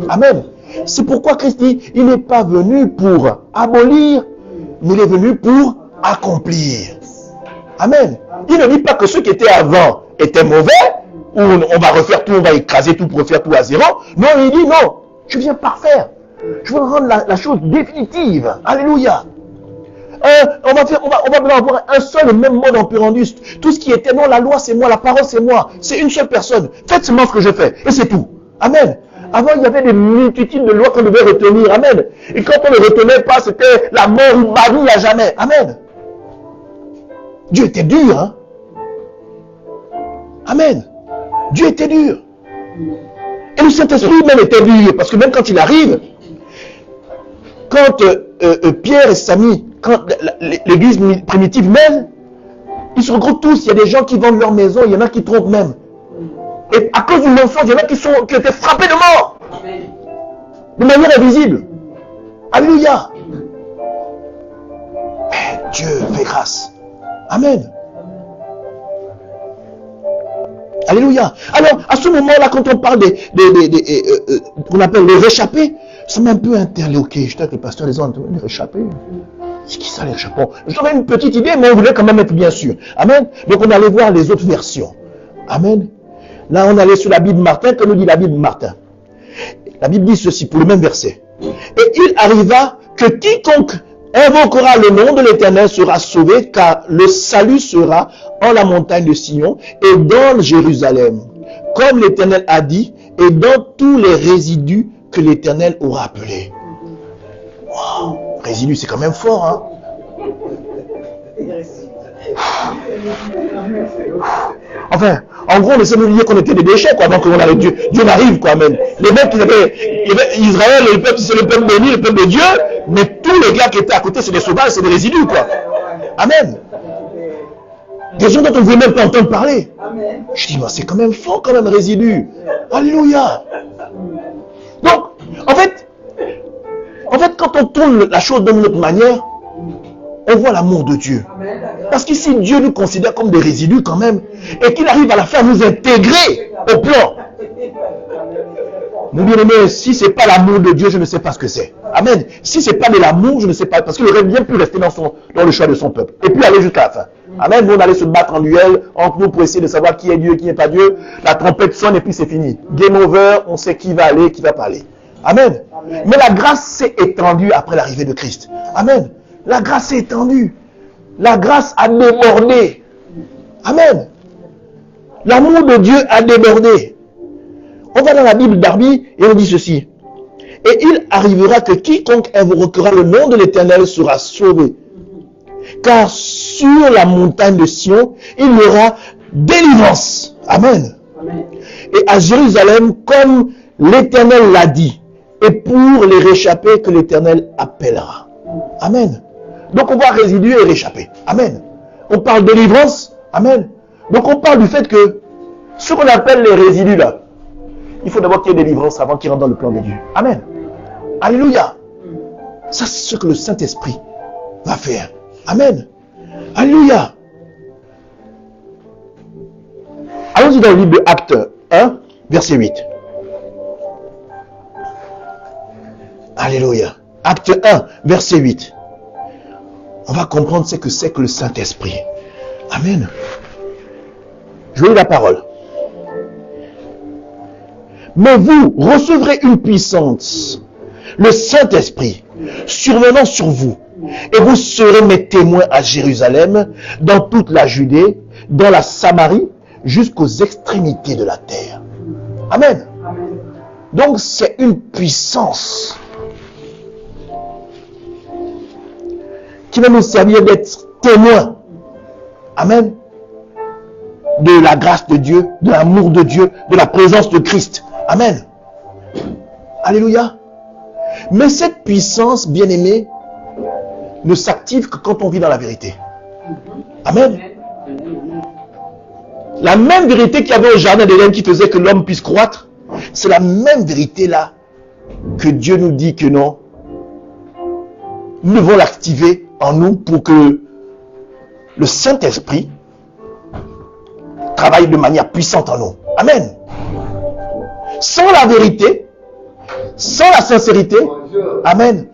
Amen. C'est pourquoi Christ dit, il n'est pas venu pour abolir, mais il est venu pour accomplir. Amen. Il ne dit pas que ceux qui étaient avant étaient mauvais, ou on va refaire tout, on va écraser tout pour refaire tout à zéro. Non, il dit non, je viens parfaire. Je veux rendre la chose définitive. Alléluia. On va avoir un seul et même mode operandi. Tout ce qui était, non, la loi c'est moi, la parole c'est moi. C'est une seule personne. Faites seulement ce que je fais. Et c'est tout. Amen. Avant, il y avait des multitudes de lois qu'on devait retenir. Amen. Et quand on ne retenait pas, c'était la mort ou Marie à jamais. Amen. Dieu était dur, hein. Amen. Dieu était dur. Et le Saint-Esprit même était dur. Parce que même quand il arrive, quand Pierre et Samy, quand l'église primitive même, ils se regroupent tous. Il y a des gens qui vendent leur maison, il y en a qui trompent même. Et à cause du mensonge, il y en a qui ont été frappés de mort. De manière invisible. Alléluia. Mais Dieu fait grâce. Amen. Alléluia. Alors, à ce moment-là, quand on parle qu'on appelle les réchappés, ça m'a un peu interloqué. J'étais avec le pasteur, les autres, les réchappés. C'est qui ça, les réchappés? J'avais une petite idée, mais on voulait quand même être bien sûr. Amen. Donc, on allait voir les autres versions. Amen. Là, on allait sur la Bible Martin, que nous dit la Bible Martin. La Bible dit ceci, pour le même verset. Et il arriva que quiconque invoquera le nom de l'Éternel sera sauvé, car le salut sera en la montagne de Sion et dans Jérusalem, comme l'Éternel a dit, et dans tous les résidus que l'Éternel aura appelés. Wow. Résidus, c'est quand même fort, hein? Enfin, en gros, on essaie de nous dire qu'on était des déchets, quoi. Donc, Dieu n'arrive, quoi, même. Les mecs qui avaient Israël, le peuple, c'est le peuple béni, le peuple de Dieu, mais tous les gars qui étaient à côté, c'est des sauvages, c'est des résidus, quoi. Amen. Des gens dont on ne voulait même pas entendre parler. Je dis, c'est quand même fort, quand même, résidus. Alléluia. Donc, en fait, quand on tourne la chose d'une autre manière, on voit l'amour de Dieu. Parce qu'ici, Dieu nous considère comme des résidus quand même. Et qu'il arrive à la fin à nous intégrer au plan. Mon bien-aimé, si ce n'est pas l'amour de Dieu, je ne sais pas ce que c'est. Amen. Si ce n'est pas de l'amour, je ne sais pas. Parce qu'il aurait bien pu rester dans le choix de son peuple. Et puis aller jusqu'à la fin. Amen. Nous, on allait se battre en duel entre nous pour essayer de savoir qui est Dieu, qui n'est pas Dieu. La trompette sonne et puis c'est fini. Game over, on sait qui va aller, qui va pas aller. Amen. Mais la grâce s'est étendue après l'arrivée de Christ. Amen. La grâce s'est étendue. La grâce a débordé. Amen. L'amour de Dieu a débordé. On va dans la Bible d'Arby et on dit ceci. Et il arrivera que quiconque invoquera le nom de l'Éternel sera sauvé. Car sur la montagne de Sion, il y aura délivrance. Amen. Amen. Et à Jérusalem, comme l'Éternel l'a dit, et pour les réchappés que l'Éternel appellera. Amen. Donc on voit résidu et réchapper. Amen. On parle de délivrance. Amen. Donc on parle du fait que ce qu'on appelle les résidus là, il faut d'abord qu'il y ait délivrance avant qu'il rentre dans le plan de Dieu. Amen. Alléluia. Ça c'est ce que le Saint-Esprit va faire. Amen. Alléluia. Allons-y dans le livre de Actes 1, verset 8. Alléluia. Acte 1, verset 8. On va comprendre ce que c'est que le Saint-Esprit. Amen. Je lis la parole. Mais vous recevrez une puissance, le Saint-Esprit, survenant sur vous, et vous serez mes témoins à Jérusalem, dans toute la Judée, dans la Samarie, jusqu'aux extrémités de la terre. Amen. Donc c'est une puissance qui va nous servir d'être témoins. Amen. De la grâce de Dieu, de l'amour de Dieu, de la présence de Christ. Amen. Alléluia. Mais cette puissance, bien-aimée, ne s'active que quand on vit dans la vérité. Amen. La même vérité qu'il y avait au jardin d'Éden qui faisait que l'homme puisse croître, c'est la même vérité là que Dieu nous dit que non. Nous devons l'activer en nous pour que le Saint-Esprit travaille de manière puissante en nous. Amen. Sans la vérité, sans la sincérité, amen,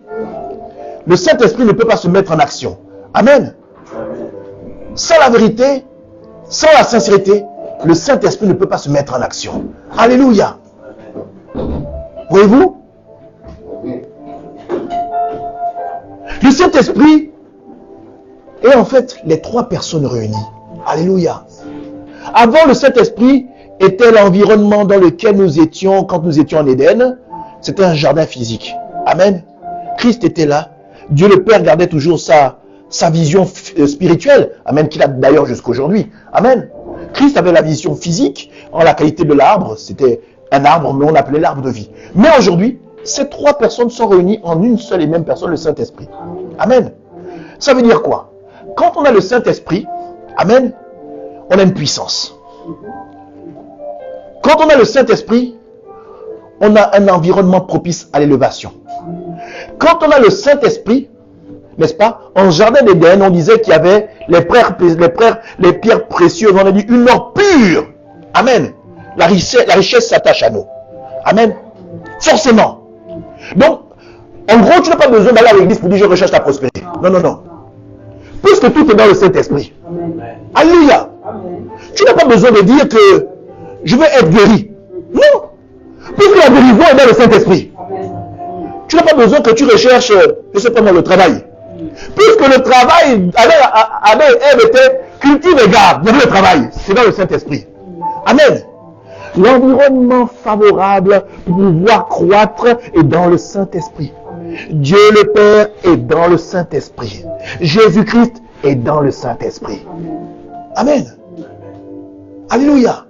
le Saint-Esprit ne peut pas se mettre en action. Amen. Sans la vérité, sans la sincérité, le Saint-Esprit ne peut pas se mettre en action. Alléluia. Voyez-vous? Le Saint-Esprit est en fait les trois personnes réunies. Alléluia. Avant, le Saint-Esprit était l'environnement dans lequel nous étions quand nous étions en Éden. C'était un jardin physique. Amen. Christ était là. Dieu le Père gardait toujours sa vision spirituelle. Amen. Qu'il a d'ailleurs jusqu'aujourd'hui. Amen. Christ avait la vision physique en la qualité de l'arbre. C'était un arbre, mais on l'appelait l'arbre de vie. Mais aujourd'hui, ces trois personnes sont réunies en une seule et même personne, le Saint-Esprit. Amen. Ça veut dire quoi? Quand on a le Saint-Esprit, amen, on a une puissance. Quand on a le Saint-Esprit, on a un environnement propice à l'élévation. Quand on a le Saint-Esprit, n'est-ce pas, en jardin d'Éden, on disait qu'il y avait les pierres précieuses, on a dit une or pure. Amen. La richesse s'attache à nous. Amen. Forcément. Donc, en gros, tu n'as pas besoin d'aller à l'église pour dire je recherche la prospérité. Non, non, non. Puisque tout est dans le Saint-Esprit. Alléluia. Tu n'as pas besoin de dire que je veux être guéri. Non. Puisque la guérison est dans le Saint-Esprit. Tu n'as pas besoin que tu recherches, je ne sais pas moi, le travail. Puisque le travail, Adam et Ève étaient cultive et garde. Le travail, c'est dans le Saint-Esprit. Amen. L'environnement favorable pour pouvoir croître est dans le Saint-Esprit. Dieu le Père est dans le Saint-Esprit. Jésus-Christ est dans le Saint-Esprit. Amen. Alléluia.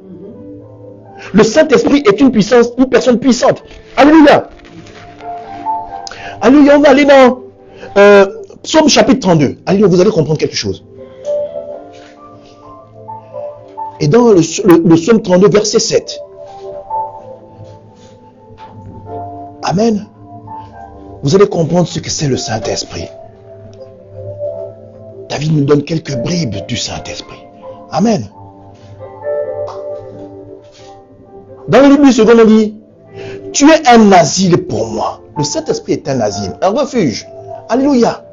Le Saint-Esprit est une personne puissante. Alléluia. Alléluia. On va aller dans Psaume chapitre 32. Alléluia, vous allez comprendre quelque chose. Et dans le Psaume 32, verset 7. Amen. Vous allez comprendre ce que c'est le Saint-Esprit. David nous donne quelques bribes du Saint-Esprit. Amen. Dans le livre du second, on dit, tu es un asile pour moi. Le Saint-Esprit est un asile, un refuge. Alléluia.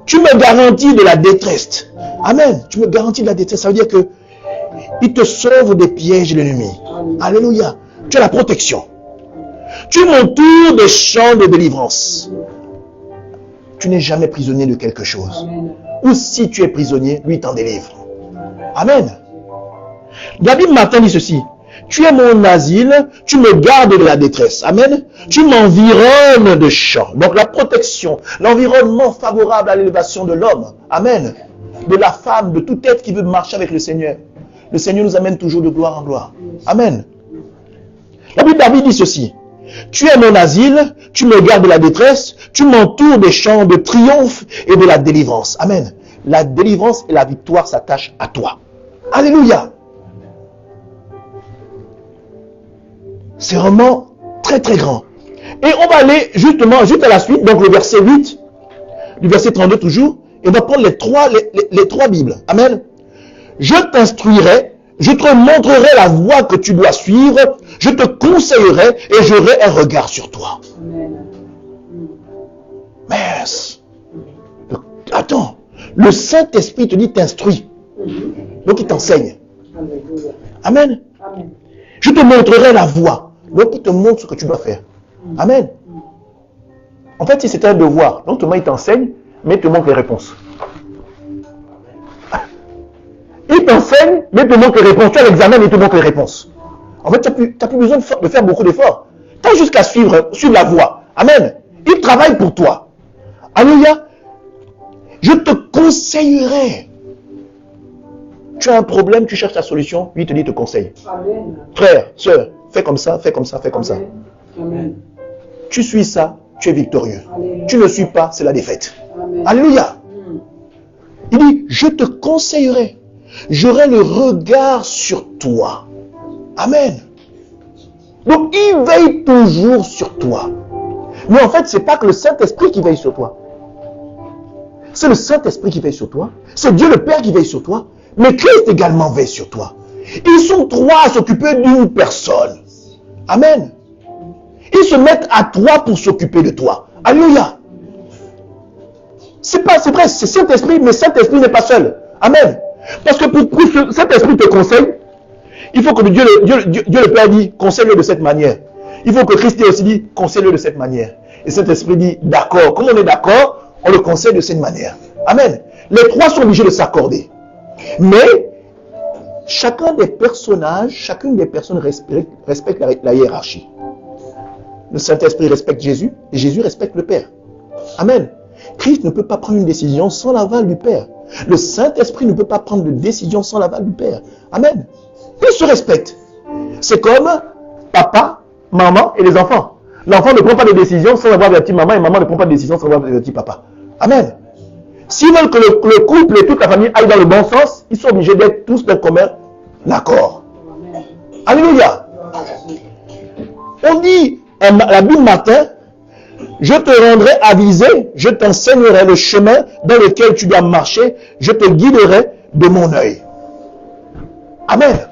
Tu me garantis de la détresse. Amen. Tu me garantis de la détresse. Ça veut dire que il te sauve des pièges de l'ennemi. Alléluia. Tu as la protection. Tu m'entoures des champs de délivrance. Tu n'es jamais prisonnier de quelque chose. Ou si tu es prisonnier, lui t'en délivre. Amen. David Martin dit ceci. Tu es mon asile, tu me gardes de la détresse. Amen. Tu m'environnes de champs. Donc la protection, l'environnement favorable à l'élévation de l'homme. Amen. De la femme, de tout être qui veut marcher avec le Seigneur. Le Seigneur nous amène toujours de gloire en gloire. Amen. La Bible David dit ceci. Tu es mon asile, tu me gardes de la détresse, tu m'entoures des champs de triomphe et de la délivrance. Amen. La délivrance et la victoire s'attachent à toi. Alléluia. C'est vraiment très très grand. Et on va aller justement, juste à la suite, donc le verset 8, du verset 32 toujours, et on va prendre les trois Bibles. Amen. Je t'instruirai, je te montrerai la voie que tu dois suivre, je te conseillerai et j'aurai un regard sur toi. Mais, attends, le Saint-Esprit te dit t'instruis. Donc il t'enseigne. Amen. Je te montrerai la voie. Donc il te montre ce que tu dois faire. Amen. En fait, si c'est un devoir, non seulement il t'enseigne, mais il te montre les réponses. Il t'enseigne, mais il te montre les réponses. Tu as l'examen, mais il te montre les réponses. En fait, tu n'as plus besoin de faire beaucoup d'efforts. Tu as juste qu'à suivre la voie. Amen. Il travaille pour toi. Alléluia. Je te conseillerai. Tu as un problème, tu cherches la solution, lui il te dit, il te conseille. Amen. Frère, soeur, fais comme ça, fais comme ça, fais comme ça. Amen. Tu suis ça, tu es victorieux. Amen. Tu ne suis pas, c'est la défaite. Amen. Alléluia. Il dit, je te conseillerai. J'aurai le regard sur toi. Amen. Donc, il veille toujours sur toi. Mais en fait, ce n'est pas que le Saint-Esprit qui veille sur toi. C'est le Saint-Esprit qui veille sur toi. C'est Dieu le Père qui veille sur toi. Mais Christ également veille sur toi. Ils sont trois à s'occuper d'une personne. Amen. Ils se mettent à trois pour s'occuper de toi. Alléluia. C'est vrai, c'est Saint-Esprit, mais Saint-Esprit n'est pas seul. Amen. Parce que pour que Saint-Esprit te conseille, il faut que Dieu le Père dit, conseille-le de cette manière. Il faut que Christ aussi dit, conseille-le de cette manière. Et Saint-Esprit dit, d'accord. Comme on est d'accord, on le conseille de cette manière. Amen. Les trois sont obligés de s'accorder. Mais, chacun des personnages, chacune des personnes respecte la hiérarchie. Le Saint-Esprit respecte Jésus, et Jésus respecte le Père. Amen. Christ ne peut pas prendre une décision sans l'aval du Père. Le Saint-Esprit ne peut pas prendre de décision sans l'aval du Père. Amen. Ils se respectent. C'est comme papa, maman et les enfants. L'enfant ne prend pas de décision sans avoir de petit maman et maman ne prend pas de décision sans avoir de petit papa. Amen. S'ils veulent que le couple et toute la famille aillent dans le bon sens, ils sont obligés d'être tous d'un commun accord. Alléluia. On dit, la Bible matin, je te rendrai avisé, je t'enseignerai le chemin dans lequel tu dois marcher, je te guiderai de mon œil. Amen.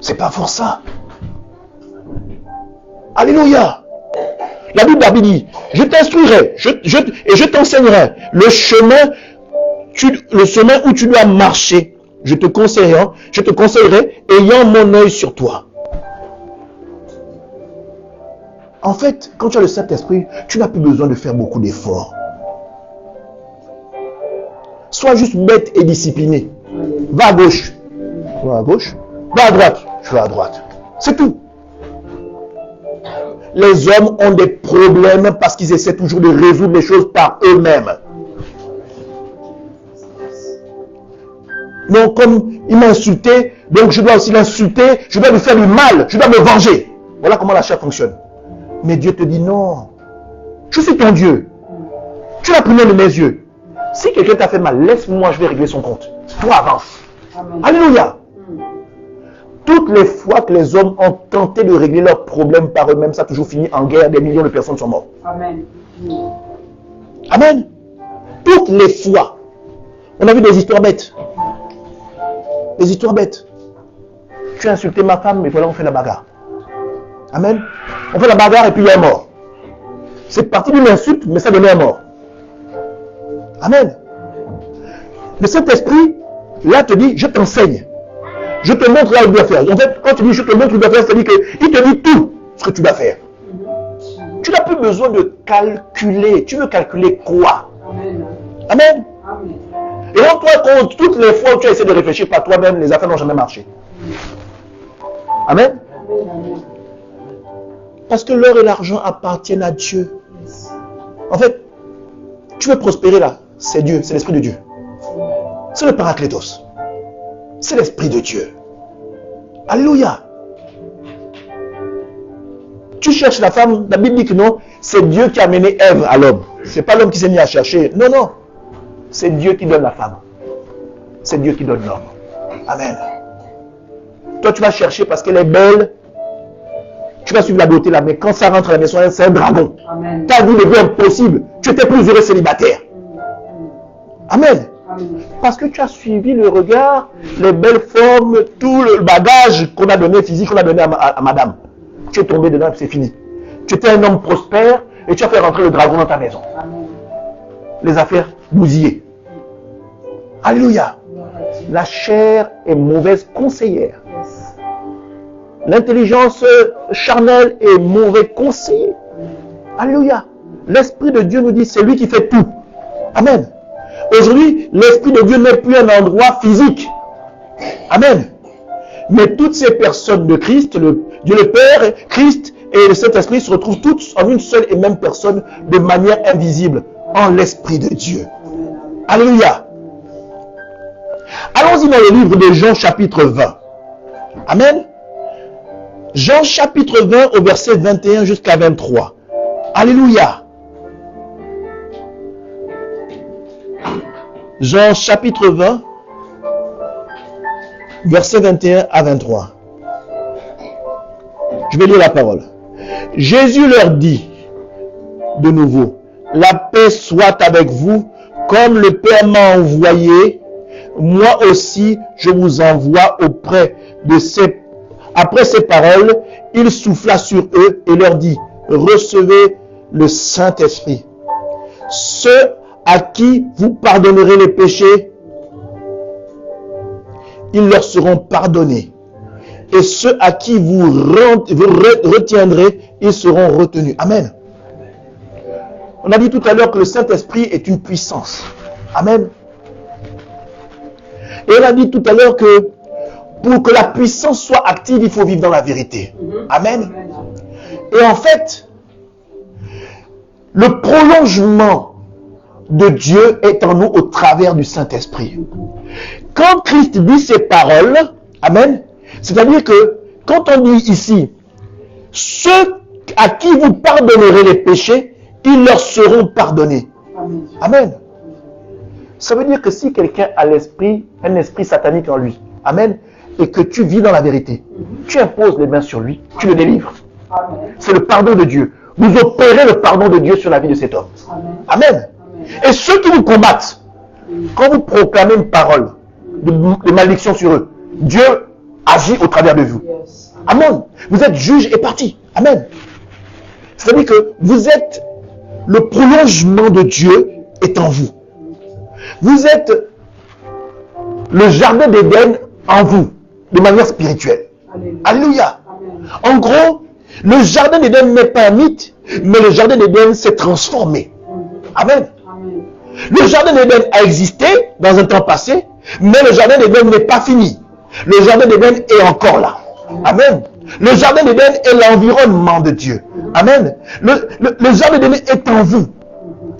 C'est pas pour ça. Alléluia. La Bible dit, je t'instruirai et je t'enseignerai le chemin où tu dois marcher. Je te conseillerai ayant mon œil sur toi. En fait, quand tu as le Saint-Esprit, tu n'as plus besoin de faire beaucoup d'efforts. Sois juste bête et discipliné. Va à gauche. Tu vas à gauche. Va à droite. Tu vas à droite. C'est tout. Les hommes ont des problèmes parce qu'ils essaient toujours de résoudre les choses par eux-mêmes. Non, comme il m'a insulté, donc je dois aussi l'insulter, je dois lui faire du mal, je dois me venger. Voilà comment la chair fonctionne. Mais Dieu te dit non. Je suis ton Dieu. Tu l'as pris de mes yeux. Si quelqu'un t'a fait mal, laisse-moi, je vais régler son compte. Toi, avance. Amen. Alléluia. Toutes les fois que les hommes ont tenté de régler leurs problèmes par eux-mêmes, ça a toujours fini en guerre, des millions de personnes sont mortes. Amen. Amen. Toutes les fois. On a vu des histoires bêtes. Des histoires bêtes. Tu as insulté ma femme, mais voilà, on fait la bagarre. Amen. On fait la bagarre et puis il y a un mort. C'est parti d'une insulte, mais ça donnait un mort. Amen. Le Saint-Esprit, là, te dit, je t'enseigne. Je te montre là où tu dois faire. En fait, quand tu dis je te montre où tu dois faire, c'est-à-dire qu'il te dit tout ce que tu dois faire. Tu n'as plus besoin de calculer. Tu veux calculer quoi? Amen. Amen. Amen. Et rends-toi compte, toutes les fois où tu as essayé de réfléchir par toi-même, les affaires n'ont jamais marché. Amen. Amen. Parce que l'or et l'argent appartiennent à Dieu. En fait, tu veux prospérer là, c'est Dieu, c'est l'Esprit de Dieu. C'est le Paraclétos. C'est l'Esprit de Dieu. Alléluia. Tu cherches la femme, la Bible dit que non, c'est Dieu qui a amené Ève à l'homme. C'est pas l'homme qui s'est mis à chercher. Non, non. C'est Dieu qui donne la femme. C'est Dieu qui donne l'homme. Amen. Toi, tu vas chercher parce qu'elle est belle. Tu vas suivre la beauté là, mais quand ça rentre à la maison, c'est un dragon. Ta vie devient impossible. Tu étais plus heureux célibataire. Amen. Amen. Parce que tu as suivi le regard, les belles formes, tout le bagage qu'on a donné, physique qu'on a donné à madame. Tu es tombé dedans et c'est fini. Tu étais un homme prospère et tu as fait rentrer le dragon dans ta maison. Amen. Les affaires bousillées. Alléluia. La chair est mauvaise conseillère. L'intelligence charnelle est mauvais conseiller. Alléluia. L'Esprit de Dieu nous dit, c'est lui qui fait tout. Amen. Aujourd'hui, l'Esprit de Dieu n'est plus un endroit physique. Amen. Mais toutes ces personnes de Christ, Dieu le Père, Christ et le Saint-Esprit se retrouvent toutes en une seule et même personne de manière invisible, en l'Esprit de Dieu. Alléluia. Allons-y dans le livre de Jean chapitre 20. Amen. Jean chapitre 20 au verset 21 jusqu'à 23. Alléluia. Jean chapitre 20, verset 21 à 23. Je vais lire la parole. Jésus leur dit de nouveau, la paix soit avec vous, comme le Père m'a envoyé, moi aussi je vous envoie auprès de ces. Après ces paroles, il souffla sur eux et leur dit, recevez le Saint-Esprit. Ceux à qui vous pardonnerez les péchés, ils leur seront pardonnés. Et ceux à qui vous retiendrez, ils seront retenus. Amen. On a dit tout à l'heure que le Saint-Esprit est une puissance. Amen. Et on a dit tout à l'heure que pour que la puissance soit active, il faut vivre dans la vérité. Amen. Et en fait, le prolongement de Dieu est en nous au travers du Saint-Esprit. Quand Christ dit ces paroles, amen, c'est-à-dire que quand on dit ici, ceux à qui vous pardonnerez les péchés, ils leur seront pardonnés. Amen. Ça veut dire que si quelqu'un a un esprit satanique en lui, amen, et que tu vis dans la vérité, tu imposes les mains sur lui, tu le délivres. C'est le pardon de Dieu. Vous opérez le pardon de Dieu sur la vie de cet homme. Amen. Et ceux qui vous combattent, quand vous proclamez une parole de malédiction sur eux, Dieu agit au travers de vous. Amen. Vous êtes juge et parti. Amen. C'est-à-dire que vous êtes le prolongement de Dieu est en vous. Vous êtes le jardin d'Éden en vous, de manière spirituelle. Alléluia. En gros, le jardin d'Éden n'est pas un mythe, mais le jardin d'Éden s'est transformé. Amen. Le jardin d'Éden a existé dans un temps passé, mais le jardin d'Éden n'est pas fini. Le jardin d'Éden est encore là. Amen. Le jardin d'Éden est l'environnement de Dieu. Amen. Le jardin d'Éden est en vous.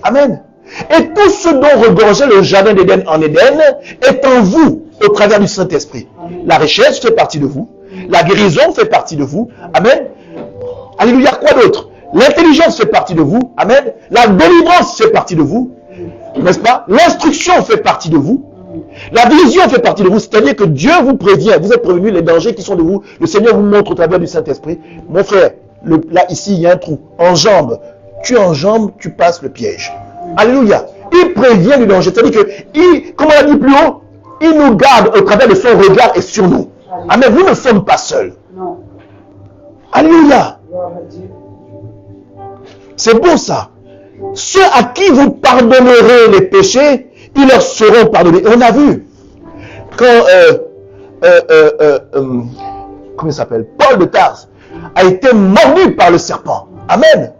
Amen. Et tout ce dont regorgeait le jardin d'Éden en Éden est en vous au travers du Saint-Esprit. La richesse fait partie de vous. La guérison fait partie de vous. Amen. Alléluia. Quoi d'autre? L'intelligence fait partie de vous. Amen. La délivrance fait partie de vous. N'est-ce pas? L'instruction fait partie de vous. La vision fait partie de vous. C'est-à-dire que Dieu vous prévient. Vous êtes prévenu les dangers qui sont de vous. Le Seigneur vous montre au travers du Saint-Esprit. Mon frère, là, ici, il y a un trou. Enjambe. Tu enjambes, tu passes le piège. Alléluia. Il prévient du danger. C'est-à-dire que, comme on l'a dit plus haut, il nous garde au travers de son regard et sur nous. Amen. Nous ne sommes pas seuls. Non. Alléluia. C'est beau ça. Ceux à qui vous pardonnerez les péchés, ils leur seront pardonnés. Et on a vu, quand, comment il s'appelle, Paul de Tarse a été mordu par le serpent. Amen.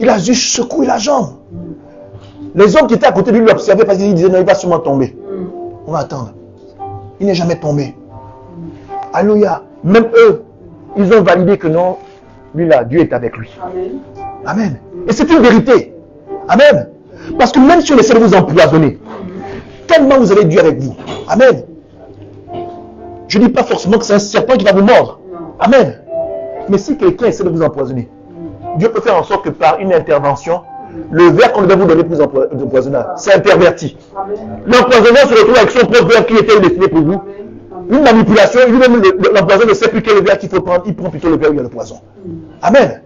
Il a juste secoué la jambe. Les hommes qui étaient à côté de lui l'observaient parce qu'ils disaient non, il va sûrement tomber. On va attendre. Il n'est jamais tombé. Alléluia. Même eux, ils ont validé que non, lui là, Dieu est avec lui. Amen. Amen. Et c'est une vérité. Amen. Parce que même si on essaie de vous empoisonner, tellement vous avez Dieu avec vous. Amen. Je ne dis pas forcément que c'est un serpent qui va vous mordre. Amen. Mais si quelqu'un essaie de vous empoisonner, Dieu peut faire en sorte que par une intervention, le verre qu'on devait vous donner pour vous empoisonner, c'est interverti. L'empoisonneur se retrouve avec son propre verre qui était destiné pour vous. Une manipulation, lui-même l'empoisonneur ne sait plus quel verre qu'il faut prendre, il prend plutôt le verre où il y a le poison. Amen.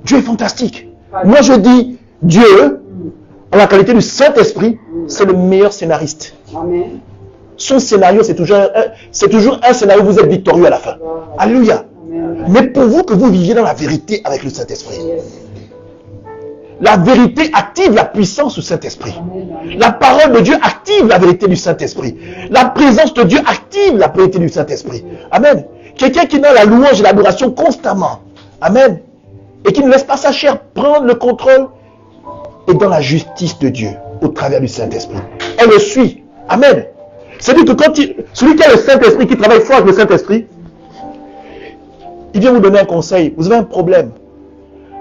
Dieu est fantastique. Moi je dis, Dieu, en la qualité du Saint-Esprit, c'est le meilleur scénariste. Amen. Son scénario, c'est toujours un scénario où vous êtes victorieux à la fin. Alléluia. Mais pour vous que vous viviez dans la vérité avec le Saint-Esprit. La vérité active la puissance du Saint-Esprit. La parole de Dieu active la vérité du Saint-Esprit. La présence de Dieu active la vérité du Saint-Esprit. Amen. Quelqu'un qui est dans la louange et l'adoration constamment. Amen. Et qui ne laisse pas sa chair prendre le contrôle. Et dans la justice de Dieu au travers du Saint-Esprit. Elle le suit. Amen. C'est-à-dire que quand celui qui a le Saint-Esprit, qui travaille fort avec le Saint-Esprit, il vient vous donner un conseil. Vous avez un problème.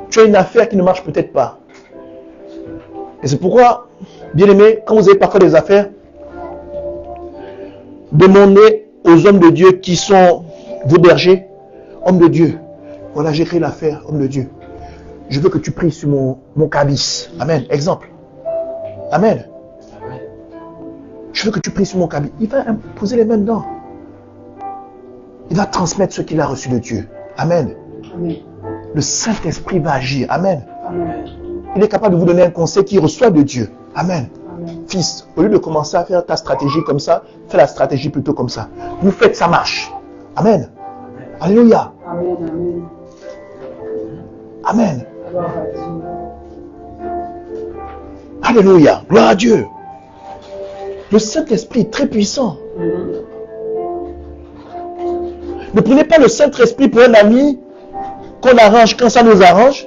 Tu as une affaire qui ne marche peut-être pas. Et c'est pourquoi, bien aimé, quand vous avez parfois des affaires, demandez aux hommes de Dieu qui sont vos bergers, hommes de Dieu, voilà, j'ai créé l'affaire, homme de Dieu. Je veux que tu pries sur mon cabis. Amen. Exemple. Amen. Je veux que tu pries sur mon cabis. Il va poser les mains dedans. Il va transmettre ce qu'il a reçu de Dieu. Amen. Amen. Le Saint-Esprit va agir. Amen. Amen. Il est capable de vous donner un conseil qu'il reçoit de Dieu. Amen. Amen. Fils, au lieu de commencer à faire ta stratégie comme ça, fais la stratégie plutôt comme ça. Vous faites, ça marche. Amen. Amen. Alléluia. Amen. Amen. Amen. Alléluia. Gloire à Dieu. Le Saint-Esprit est très puissant. Ne prenez pas le Saint-Esprit pour un ami qu'on arrange quand ça nous arrange.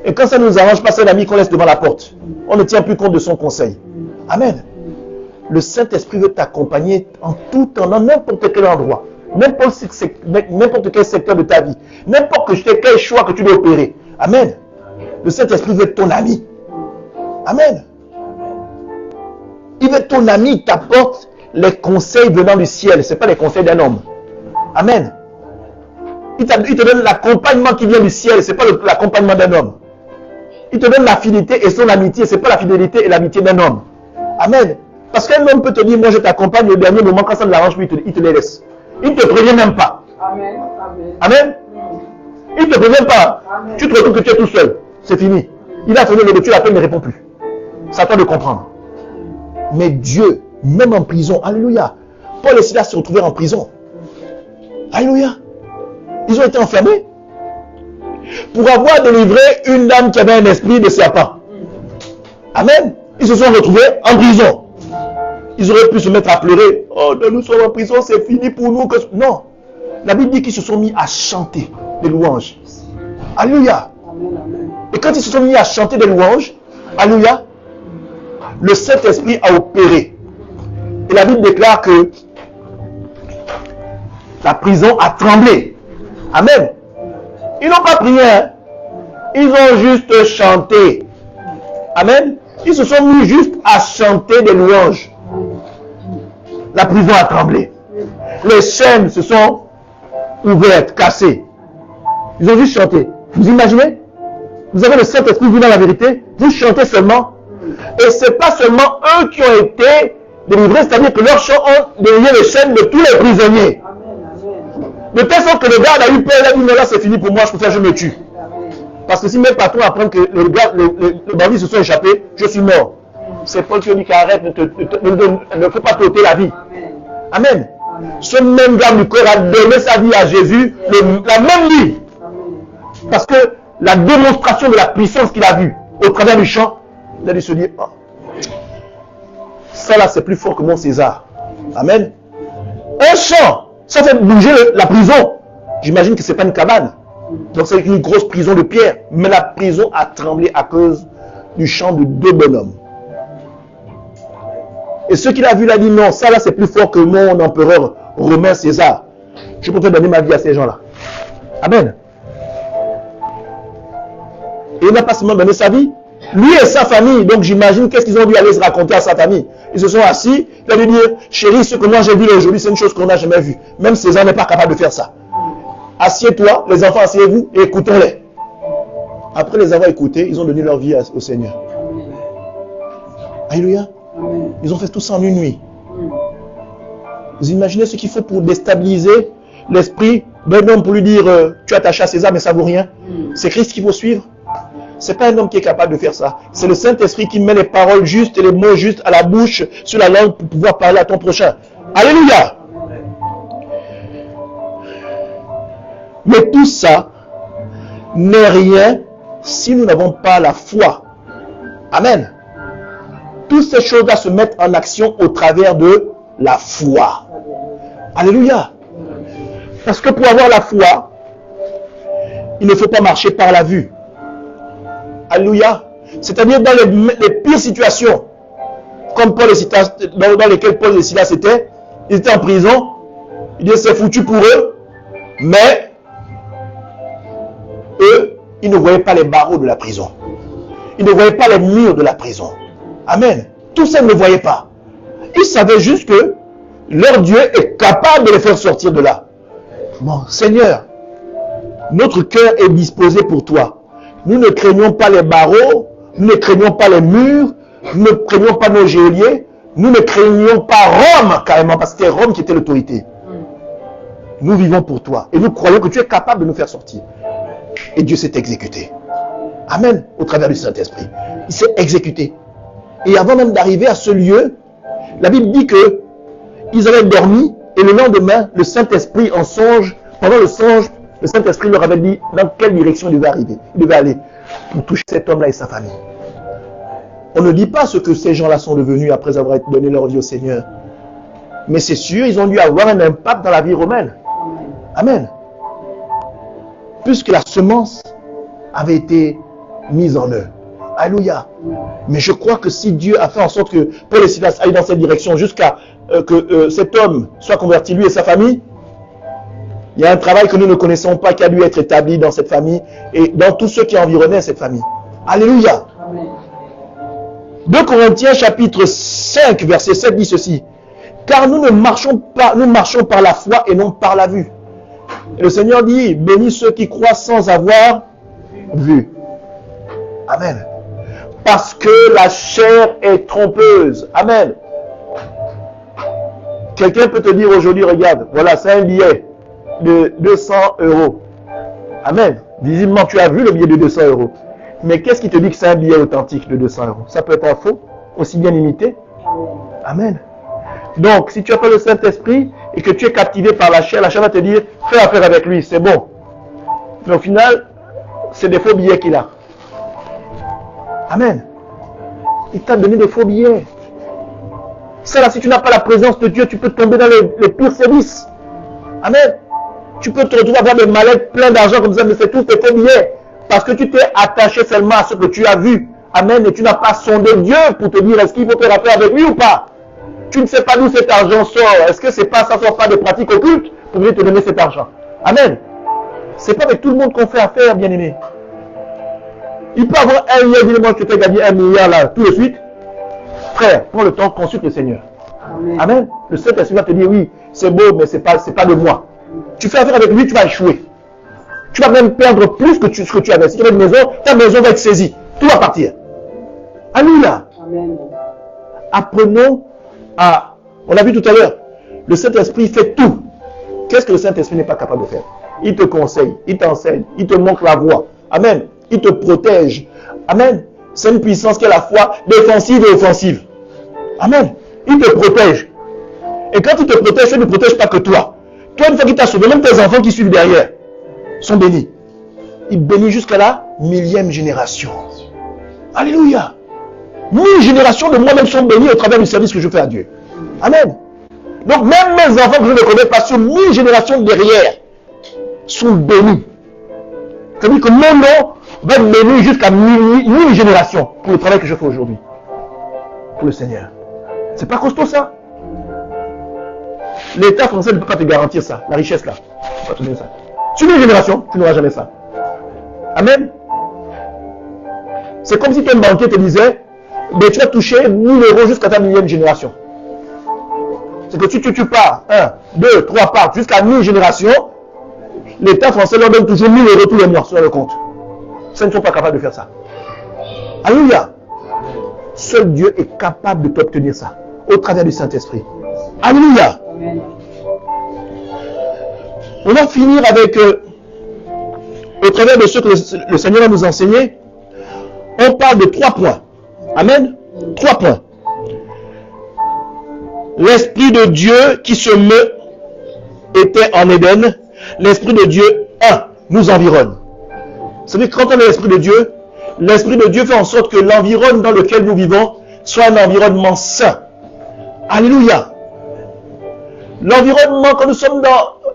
Et quand ça nous arrange, pas c'est un ami qu'on laisse devant la porte. On ne tient plus compte de son conseil. Amen. Le Saint-Esprit veut t'accompagner en tout temps, dans n'importe quel endroit. N'importe quel secteur de ta vie. N'importe quel choix que tu dois opérer. Amen. Le Saint-Esprit veut être ton ami. Amen. Il veut être ton ami, il t'apporte les conseils venant du ciel. Ce n'est pas les conseils d'un homme. Amen. Il te donne l'accompagnement qui vient du ciel. Ce n'est pas l'accompagnement d'un homme. Il te donne la fidélité et son amitié. Ce n'est pas la fidélité et l'amitié d'un homme. Amen. Parce qu'un homme peut te dire, moi je t'accompagne, au dernier moment, quand ça ne l'arrange plus, il te les laisse. Il ne te prévient même pas. Amen. Amen. Il ne te prévient pas. Amen. Tu te retrouves que tu es tout seul. C'est fini. Il a sonné le tu l'appelles, il ne répond plus. C'est à toi de comprendre. Mais Dieu, même en prison, alléluia. Paul et Silas se retrouvèrent en prison. Alléluia. Ils ont été enfermés pour avoir délivré une dame qui avait un esprit de serpent. Amen. Ils se sont retrouvés en prison. Ils auraient pu se mettre à pleurer. Oh, nous sommes en prison, c'est fini pour nous. Non. La Bible dit qu'ils se sont mis à chanter des louanges. Alléluia. Et quand ils se sont mis à chanter des louanges, alléluia, le Saint-Esprit a opéré. Et la Bible déclare que la prison a tremblé. Amen. Ils n'ont pas prié. Hein? Ils ont juste chanté. Amen. Ils se sont mis juste à chanter des louanges. La prison a tremblé. Les chaînes se sont ouvertes, cassées. Ils ont juste chanté. Vous imaginez? Vous avez le Saint-Esprit vu dans la vérité. Vous chantez seulement. Et ce n'est pas seulement eux qui ont été délivrés, c'est-à-dire que leurs chants ont délivré les chaînes de tous les prisonniers. De telle sorte que le garde a eu peur, il a dit, mais là c'est fini pour moi, je préfère que je me tue. Parce que si mes patrons apprennent que les bandits se sont échappés, je suis mort. C'est Paul qui dit qu'arrête, ne faut pas t'ôter la vie. Amen. Ce même garde du corps a donné sa vie à Jésus, la même vie. Parce que la démonstration de la puissance qu'il a vue au travers du chant, il a dû se dire, oh, ça là c'est plus fort que mon César. Amen. Un chant, ça fait bouger la prison. J'imagine que ce n'est pas une cabane. Donc c'est une grosse prison de pierre. Mais la prison a tremblé à cause du chant de deux bonhommes. Et ce qu'il a vu, il a dit non, ça là c'est plus fort que mon empereur romain César. Je préfère donner ma vie à ces gens-là. Amen. Et il n'a pas seulement donné sa vie, lui et sa famille. Donc j'imagine qu'est-ce qu'ils ont dû aller se raconter à sa famille. Ils se sont assis, il a dû dire, chérie, ce que moi j'ai vu aujourd'hui, c'est une chose qu'on n'a jamais vue. Même César n'est pas capable de faire ça. Assieds-toi, les enfants, asseyez-vous et écoutons-les. Après les avoir écoutés, ils ont donné leur vie au Seigneur. Alléluia. Ils ont fait tout ça en une nuit. Vous imaginez ce qu'il faut pour déstabiliser l'esprit d'un homme pour lui dire tu es attaché à César mais ça ne vaut rien. C'est Christ qu'il faut suivre. Ce n'est pas un homme qui est capable de faire ça. C'est le Saint-Esprit qui met les paroles justes et les mots justes à la bouche, sur la langue pour pouvoir parler à ton prochain. Alléluia. Mais tout ça n'est rien si nous n'avons pas la foi. Amen. Toutes ces choses-là se mettent en action au travers de la foi. Alléluia. Parce que pour avoir la foi, il ne faut pas marcher par la vue. Alléluia. C'est-à-dire dans les pires situations, comme Paul et Silas, dans lesquelles Paul et Silas étaient, ils étaient en prison, il dit c'est foutu pour eux, mais eux, ils ne voyaient pas les barreaux de la prison. Ils ne voyaient pas les murs de la prison. Amen. Tout ça, ils ne le voyaient pas. Ils savaient juste que leur Dieu est capable de les faire sortir de là. Bon, Seigneur, notre cœur est disposé pour toi. Nous ne craignons pas les barreaux, nous ne craignons pas les murs, nous ne craignons pas nos geôliers, nous ne craignons pas Rome carrément, parce que c'était Rome qui était l'autorité. Nous vivons pour toi et nous croyons que tu es capable de nous faire sortir. Et Dieu s'est exécuté. Amen. Au travers du Saint-Esprit. Il s'est exécuté. Et avant même d'arriver à ce lieu, la Bible dit que ils avaient dormi et le lendemain, le Saint-Esprit en songe, pendant le songe, le Saint-Esprit leur avait dit dans quelle direction il devait arriver. Il devait aller pour toucher cet homme-là et sa famille. On ne dit pas ce que ces gens-là sont devenus après avoir donné leur vie au Seigneur. Mais c'est sûr, ils ont dû avoir un impact dans la vie romaine. Amen. Puisque la semence avait été mise en eux. Alléluia. Mais je crois que si Dieu a fait en sorte que Paul et Silas aillent dans cette direction jusqu'à que cet homme soit converti, lui et sa famille, il y a un travail que nous ne connaissons pas qui a dû être établi dans cette famille et dans tous ceux qui environnaient cette famille. Alléluia. 2 Corinthiens chapitre 5 verset 7 dit ceci. Car nous marchons par la foi et non par la vue. Et le Seigneur dit, bénis ceux qui croient sans avoir vu. Amen. Parce que la chair est trompeuse. Amen. Quelqu'un peut te dire aujourd'hui, regarde, voilà, c'est un billet de 200 euros. Amen. Visiblement, tu as vu le billet de 200 euros. Mais qu'est-ce qui te dit que c'est un billet authentique de 200 euros? Ça peut être un faux, aussi bien imité. Amen. Donc, si tu as pas le Saint-Esprit et que tu es captivé par la chair va te dire, fais affaire avec lui, c'est bon. Mais au final, c'est des faux billets qu'il a. Amen. Il t'a donné des faux billets. Ça là, si tu n'as pas la présence de Dieu, tu peux tomber dans les pires services. Amen. Tu peux te retrouver à avoir des mallettes pleines d'argent comme ça, mais c'est tous des faux billets. Parce que tu t'es attaché seulement à ce que tu as vu. Amen. Et tu n'as pas sondé Dieu pour te dire est-ce qu'il faut te rappeler avec lui ou pas. Tu ne sais pas d'où cet argent sort. Est-ce que c'est pas ça sort pas des pratiques occultes pour venir te donner cet argent? Amen. C'est pas avec tout le monde qu'on fait affaire, bien aimé. Il peut avoir 1 milliard, dis-moi, tu peux gagner 1 milliard là, tout de suite. Frère, prends le temps, consulte le Seigneur. Amen. Amen. Le Saint-Esprit va te dire oui, c'est beau, mais c'est pas de moi. Tu fais affaire avec lui, tu vas échouer. Tu vas même perdre plus que ce que tu avais. Si tu as une maison, ta maison va être saisie. Tout va partir. Alléluia. Amen. Apprenons à... On l'a vu tout à l'heure. Le Saint-Esprit fait tout. Qu'est-ce que le Saint-Esprit n'est pas capable de faire? Il te conseille, il t'enseigne, il te montre la voie. Amen. Il te protège. Amen. C'est une puissance qui est à la fois défensive et offensive. Amen. Il te protège. Et quand il te protège, il ne protège pas que toi. Toi, une fois qu'il t'a sauvé, même tes enfants qui suivent derrière sont bénis. Il bénit jusqu'à la 1000e génération. Alléluia. 1000 générations de moi-même sont bénies au travers du service que je fais à Dieu. Amen. Donc même mes enfants que je ne connais pas sur 1000 générations derrière sont bénis. C'est-à-dire que mon nom va être béni jusqu'à 1000 générations pour le travail que je fais aujourd'hui. Pour le Seigneur. C'est pas costaud ça? L'État français ne peut pas te garantir ça, la richesse là. Il ne peut pas te donner ça. Sur 1000 générations, tu n'auras jamais ça. Amen. C'est comme si ton banquier te disait, mais tu vas toucher 1000 euros jusqu'à ta 1000e génération. C'est que si tu pars 1, 2, 3 parts jusqu'à 1000 générations, l'État français leur donne toujours 1000 euros tous les mois sur le compte. Ils ne sont pas capables de faire ça. Alléluia. Seul Dieu est capable de t'obtenir ça au travers du Saint-Esprit. Alléluia. Amen. On va finir avec, au travers de ce que le Seigneur va nous enseigner, on parle de 3 points. Amen. 3 points. L'Esprit de Dieu qui se meut était en Éden. L'Esprit de Dieu, nous environne. C'est-à-dire que quand on a l'Esprit de Dieu fait en sorte que l'environnement dans lequel nous vivons soit un environnement sain. Alléluia. L'environnement, quand nous sommes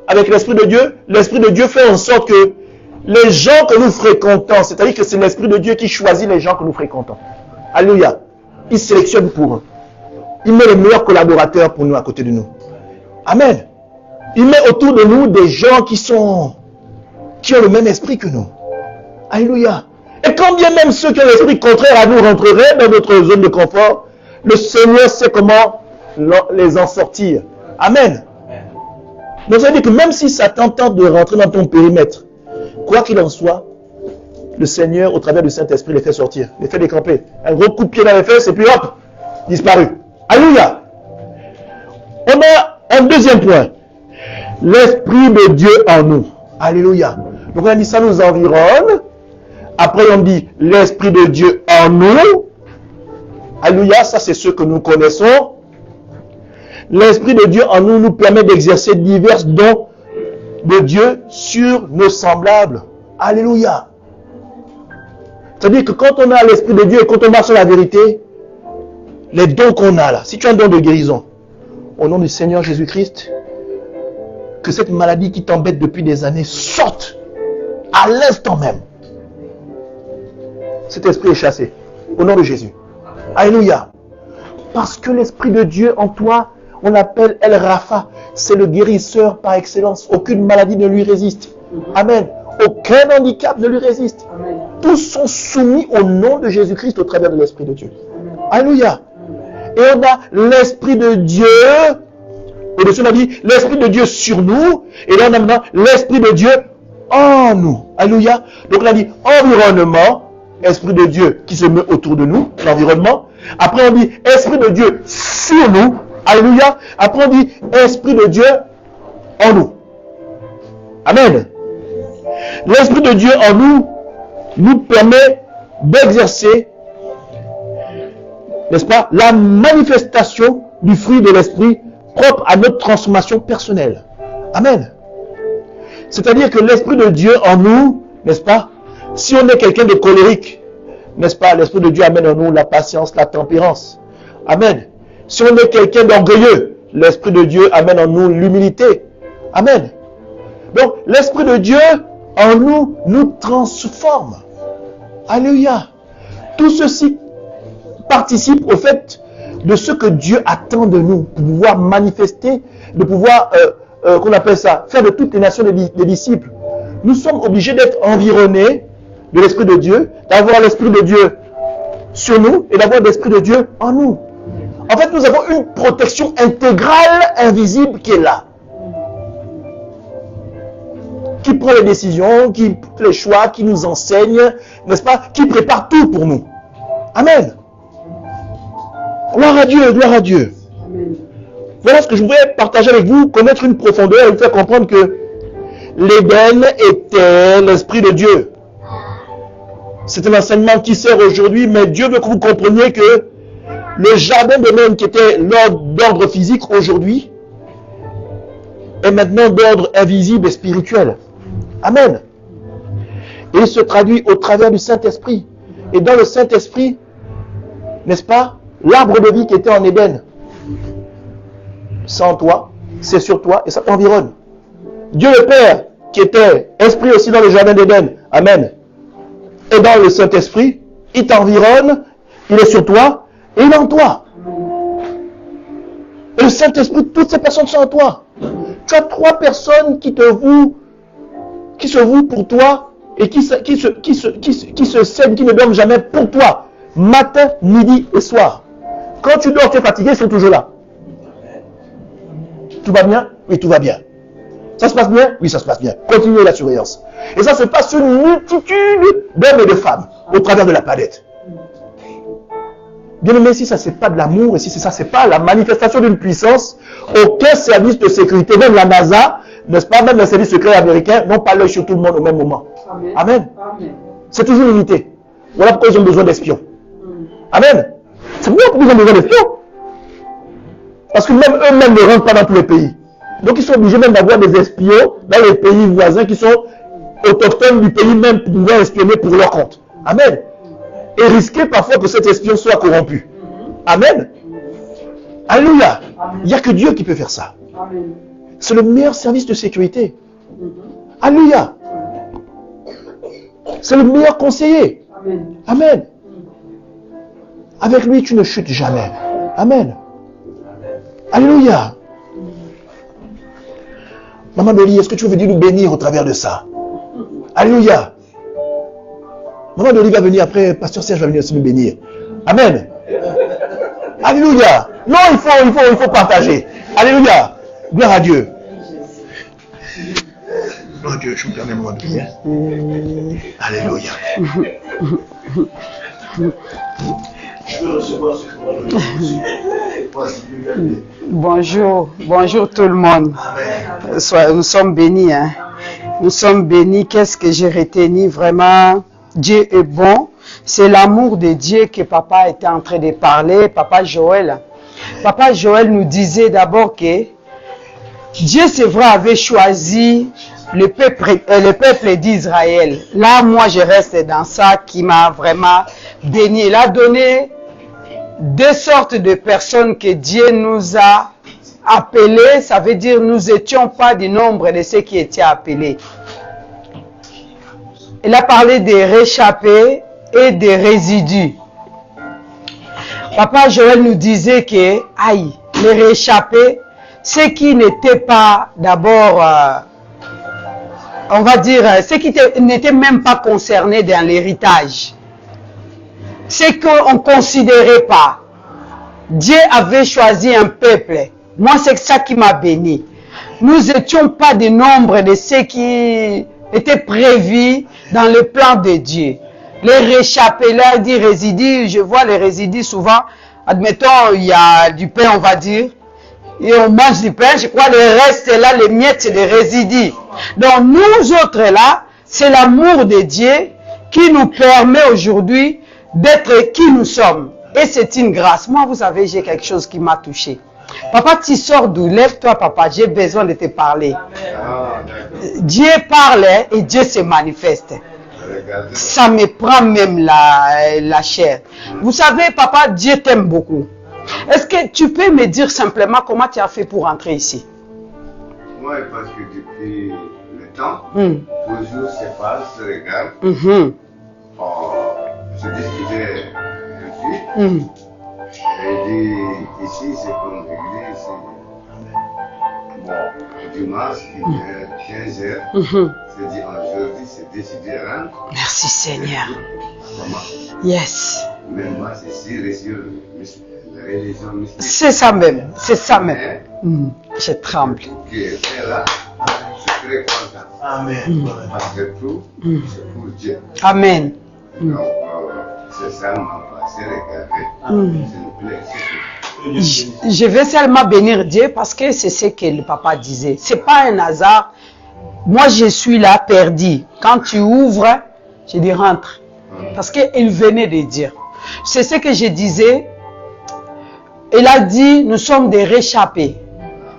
avec l'Esprit de Dieu fait en sorte que les gens que nous fréquentons, c'est-à-dire que c'est l'Esprit de Dieu qui choisit les gens que nous fréquentons. Alléluia. Il sélectionne pour eux. Il met les meilleurs collaborateurs pour nous à côté de nous. Amen. Il met autour de nous des gens qui ont le même esprit que nous. Alléluia. Et quand bien même ceux qui ont l'esprit contraire à nous rentreraient dans notre zone de confort, le Seigneur sait comment les en sortir. Amen. Donc ça veut dire que même si Satan tente de rentrer dans ton périmètre, quoi qu'il en soit, le Seigneur, au travers du Saint-Esprit, les fait sortir, les fait décamper. Un gros coup de pied dans les fesses et puis hop, disparu. Alléluia. On a un deuxième point. L'Esprit de Dieu en nous. Alléluia. Donc on a dit ça nous environne. Après on dit l'Esprit de Dieu en nous. Alléluia, ça c'est ce que nous connaissons. L'Esprit de Dieu en nous nous permet d'exercer divers dons de Dieu sur nos semblables. Alléluia. C'est-à-dire que quand on a l'Esprit de Dieu et quand on marche sur la vérité, les dons qu'on a là, si tu as un don de guérison, au nom du Seigneur Jésus-Christ, que cette maladie qui t'embête depuis des années sorte à l'instant même. Cet esprit est chassé. Au nom de Jésus. Alléluia. Parce que l'Esprit de Dieu en toi, on appelle El Rapha. C'est le guérisseur par excellence. Aucune maladie ne lui résiste. Amen. Aucun handicap ne lui résiste. Amen. Tous sont soumis au nom de Jésus-Christ au travers de l'Esprit de Dieu. Amen. Alléluia. Et on a l'Esprit de Dieu. Au-dessus, on a dit l'Esprit de Dieu sur nous. Et là, on a maintenant l'Esprit de Dieu en nous. Alléluia. Donc, on a dit environnement. Esprit de Dieu qui se met autour de nous, l'environnement. Après, on dit Esprit de Dieu sur nous. Alléluia. Après on dit Esprit de Dieu en nous. Amen. L'Esprit de Dieu en nous permet d'exercer, n'est-ce pas, la manifestation du fruit de l'Esprit propre à notre transformation personnelle. Amen. C'est-à-dire que l'Esprit de Dieu en nous, n'est-ce pas, si on est quelqu'un de colérique, n'est-ce pas, l'Esprit de Dieu amène en nous la patience, la tempérance. Amen. Si on est quelqu'un d'orgueilleux, l'Esprit de Dieu amène en nous l'humilité. Amen. Donc, l'Esprit de Dieu en nous, nous transforme. Alléluia. Tout ceci participe au fait de ce que Dieu attend de nous, pour pouvoir manifester, de pouvoir, qu'on appelle ça, faire de toutes les nations des disciples. Nous sommes obligés d'être environnés de l'Esprit de Dieu, d'avoir l'Esprit de Dieu sur nous et d'avoir l'Esprit de Dieu en nous. En fait, nous avons une protection intégrale, invisible, qui est là. Qui prend les décisions, qui fait les choix, qui nous enseigne, n'est-ce pas, qui prépare tout pour nous. Amen. Gloire à Dieu, gloire à Dieu. Amen. Voilà ce que je voulais partager avec vous, connaître une profondeur et vous faire comprendre que l'Éden était l'Esprit de Dieu. C'est un enseignement qui sert aujourd'hui, mais Dieu veut que vous compreniez que le jardin d'Éden qui était d'ordre physique aujourd'hui est maintenant d'ordre invisible et spirituel. Amen. Et il se traduit au travers du Saint-Esprit. Et dans le Saint-Esprit, n'est-ce pas, l'arbre de vie qui était en Éden, c'est en toi, c'est sur toi et ça t'environne. Dieu le Père, qui était esprit aussi dans le jardin d'Éden, amen, et dans le Saint-Esprit, il t'environne, il est sur toi et il est en toi. Et le Saint-Esprit, toutes ces personnes sont en toi. Tu as 3 personnes qui se vouent pour toi et qui se cèdent, qui ne dorment jamais pour toi, matin, midi et soir. Quand tu dors, tu es fatigué, ils sont toujours là. Tout va bien? Oui, tout va bien. Ça se passe bien? Oui, ça se passe bien. Continuez la surveillance. Et ça se passe sur une multitude d'hommes et de femmes au travers de la planète. Bien aimé, si ça c'est pas de l'amour, et si ça c'est pas la manifestation d'une puissance, aucun service de sécurité, même la NASA, n'est-ce pas, même les services secrets américains, n'ont pas l'œil sur tout le monde au même moment. Amen. Amen. Amen. C'est toujours limité. Voilà pourquoi ils ont besoin d'espions. Amen. C'est pourquoi ils ont besoin d'espions. Parce que même eux-mêmes ne rentrent pas dans tous les pays. Donc ils sont obligés même d'avoir des espions dans les pays voisins qui sont autochtones du pays même pour pouvoir espionner pour leur compte. Amen. Et risquer parfois que cet espion soit corrompu. Amen. Alléluia. Il n'y a que Dieu qui peut faire ça. C'est le meilleur service de sécurité. Alléluia. C'est le meilleur conseiller. Amen. Avec lui, tu ne chutes jamais. Amen. Alléluia. Maman Doli, est-ce que tu veux venir nous bénir au travers de ça? Alléluia. Maman Doli va venir après, Pasteur Serge va venir aussi nous bénir. Amen. Alléluia. Non, il faut partager. Alléluia. Gloire à Dieu. Gloire à Dieu, je me permets un moment de prière. Alléluia. Je veux recevoir ce Bonjour tout le monde. Nous sommes bénis. Hein. Nous sommes bénis. Qu'est-ce que j'ai retenu vraiment? Dieu est bon. C'est l'amour de Dieu que papa était en train de parler. Papa Joël. Papa Joël nous disait d'abord que Dieu, c'est vrai, avait choisi le peuple d'Israël. Là, moi, je reste dans ça qui m'a vraiment béni. Il a donné 2 sortes de personnes que Dieu nous a appelés. Ça veut dire nous n'étions pas du nombre de ceux qui étaient appelés. Il a parlé des réchappés et des résidus. Papa Joël nous disait que, les réchappés, ceux qui n'étaient pas d'abord, on va dire, ceux qui n'étaient même pas concernés dans l'héritage. C'est qu'on ne considérait pas. Dieu avait choisi un peuple. Moi, c'est ça qui m'a béni. Nous n'étions pas du nombre de ceux qui étaient prévus dans le plan de Dieu. Les réchappés, là, il dit résidus. Je vois les résidus souvent. Admettons, il y a du pain, on va dire. et on mange du pain, je crois le reste est là, les miettes, c'est des résidus. Donc nous autres là, c'est l'amour de Dieu qui nous permet aujourd'hui d'être qui nous sommes. Et c'est une grâce. Moi, vous savez, j'ai quelque chose qui m'a touché. Papa, tu sors d'où? Lève-toi, papa, j'ai besoin de te parler. Dieu parle et Dieu se manifeste. Ça me prend même la chair. Vous savez, papa, Dieu t'aime beaucoup. Est-ce que tu peux me dire simplement comment tu as fait pour entrer ici? Oui, parce que depuis le temps, toujours se passe, se regarde. Je discutais une fille. Elle dit, ici c'est comme l'église. Bon, dimanche, il est 15 heures. C'est dit, aujourd'hui, c'est décidé à rentrer. Merci Seigneur. Comment? Yes. Même moi, c'est si religieux, la religion mystique. C'est ça même, c'est ça même. Je tremble. Qui est là, je suis très content. Amen. Parce que tout, c'est pour Dieu. Amen. Donc, c'est seulement passer, regarder. C'est une plaisir. Je vais seulement bénir Dieu parce que c'est ce que le papa disait. C'est pas un hasard. Moi, je suis là perdu. Quand tu ouvres, je dis rentre. Parce qu'il venait de dire. C'est ce que je disais. Il a dit, nous sommes des réchappés.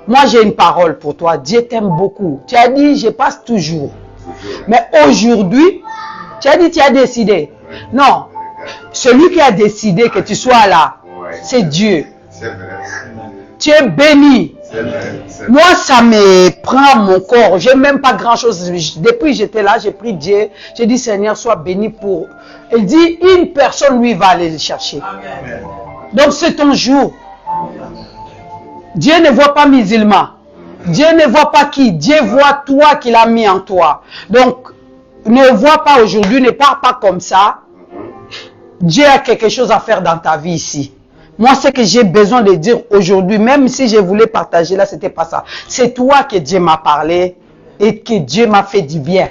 Moi, j'ai une parole pour toi. Dieu t'aime beaucoup. Tu as dit, je passe toujours. Mais aujourd'hui, tu as dit, tu as décidé. Non. Celui qui a décidé que tu sois là, c'est Dieu. C'est vrai. Tu es béni. C'est vrai. Moi, ça me prend mon corps. Je n'ai même pas grand-chose. Depuis que j'étais là, j'ai prié Dieu. J'ai dit, Seigneur, sois béni pour... Il dit, une personne, lui, va aller le chercher. Amen. Donc, c'est ton jour. Dieu ne voit pas musulman. Dieu ne voit pas qui. Dieu voit toi qu'il a mis en toi. Donc, ne vois pas aujourd'hui, ne pars pas comme ça. Dieu a quelque chose à faire dans ta vie ici. Moi, ce que j'ai besoin de dire aujourd'hui, même si je voulais partager là, c'était pas ça. C'est toi que Dieu m'a parlé et que Dieu m'a fait du bien.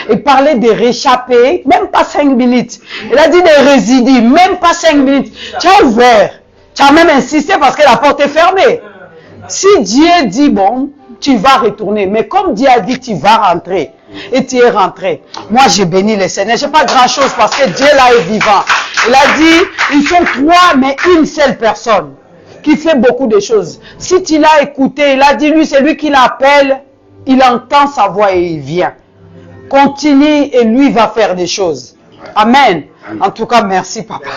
Il parlait de réchapper, même pas 5 minutes. Il a dit des résidus, même pas 5 minutes. Tu as ouvert. Tu as même insisté parce que la porte est fermée. Si Dieu dit, bon, tu vas retourner. Mais comme Dieu a dit, tu vas rentrer. Et tu es rentré. Moi, j'ai béni le Seigneur. Je n'ai pas grand-chose parce que Dieu là est vivant. Il a dit, ils sont 3, mais une seule personne qui fait beaucoup de choses. Si tu l'as écouté, il a dit, lui, c'est lui qui l'appelle. Il entend sa voix et il vient. Continue et lui va faire des choses. Amen. En tout cas, merci, papa.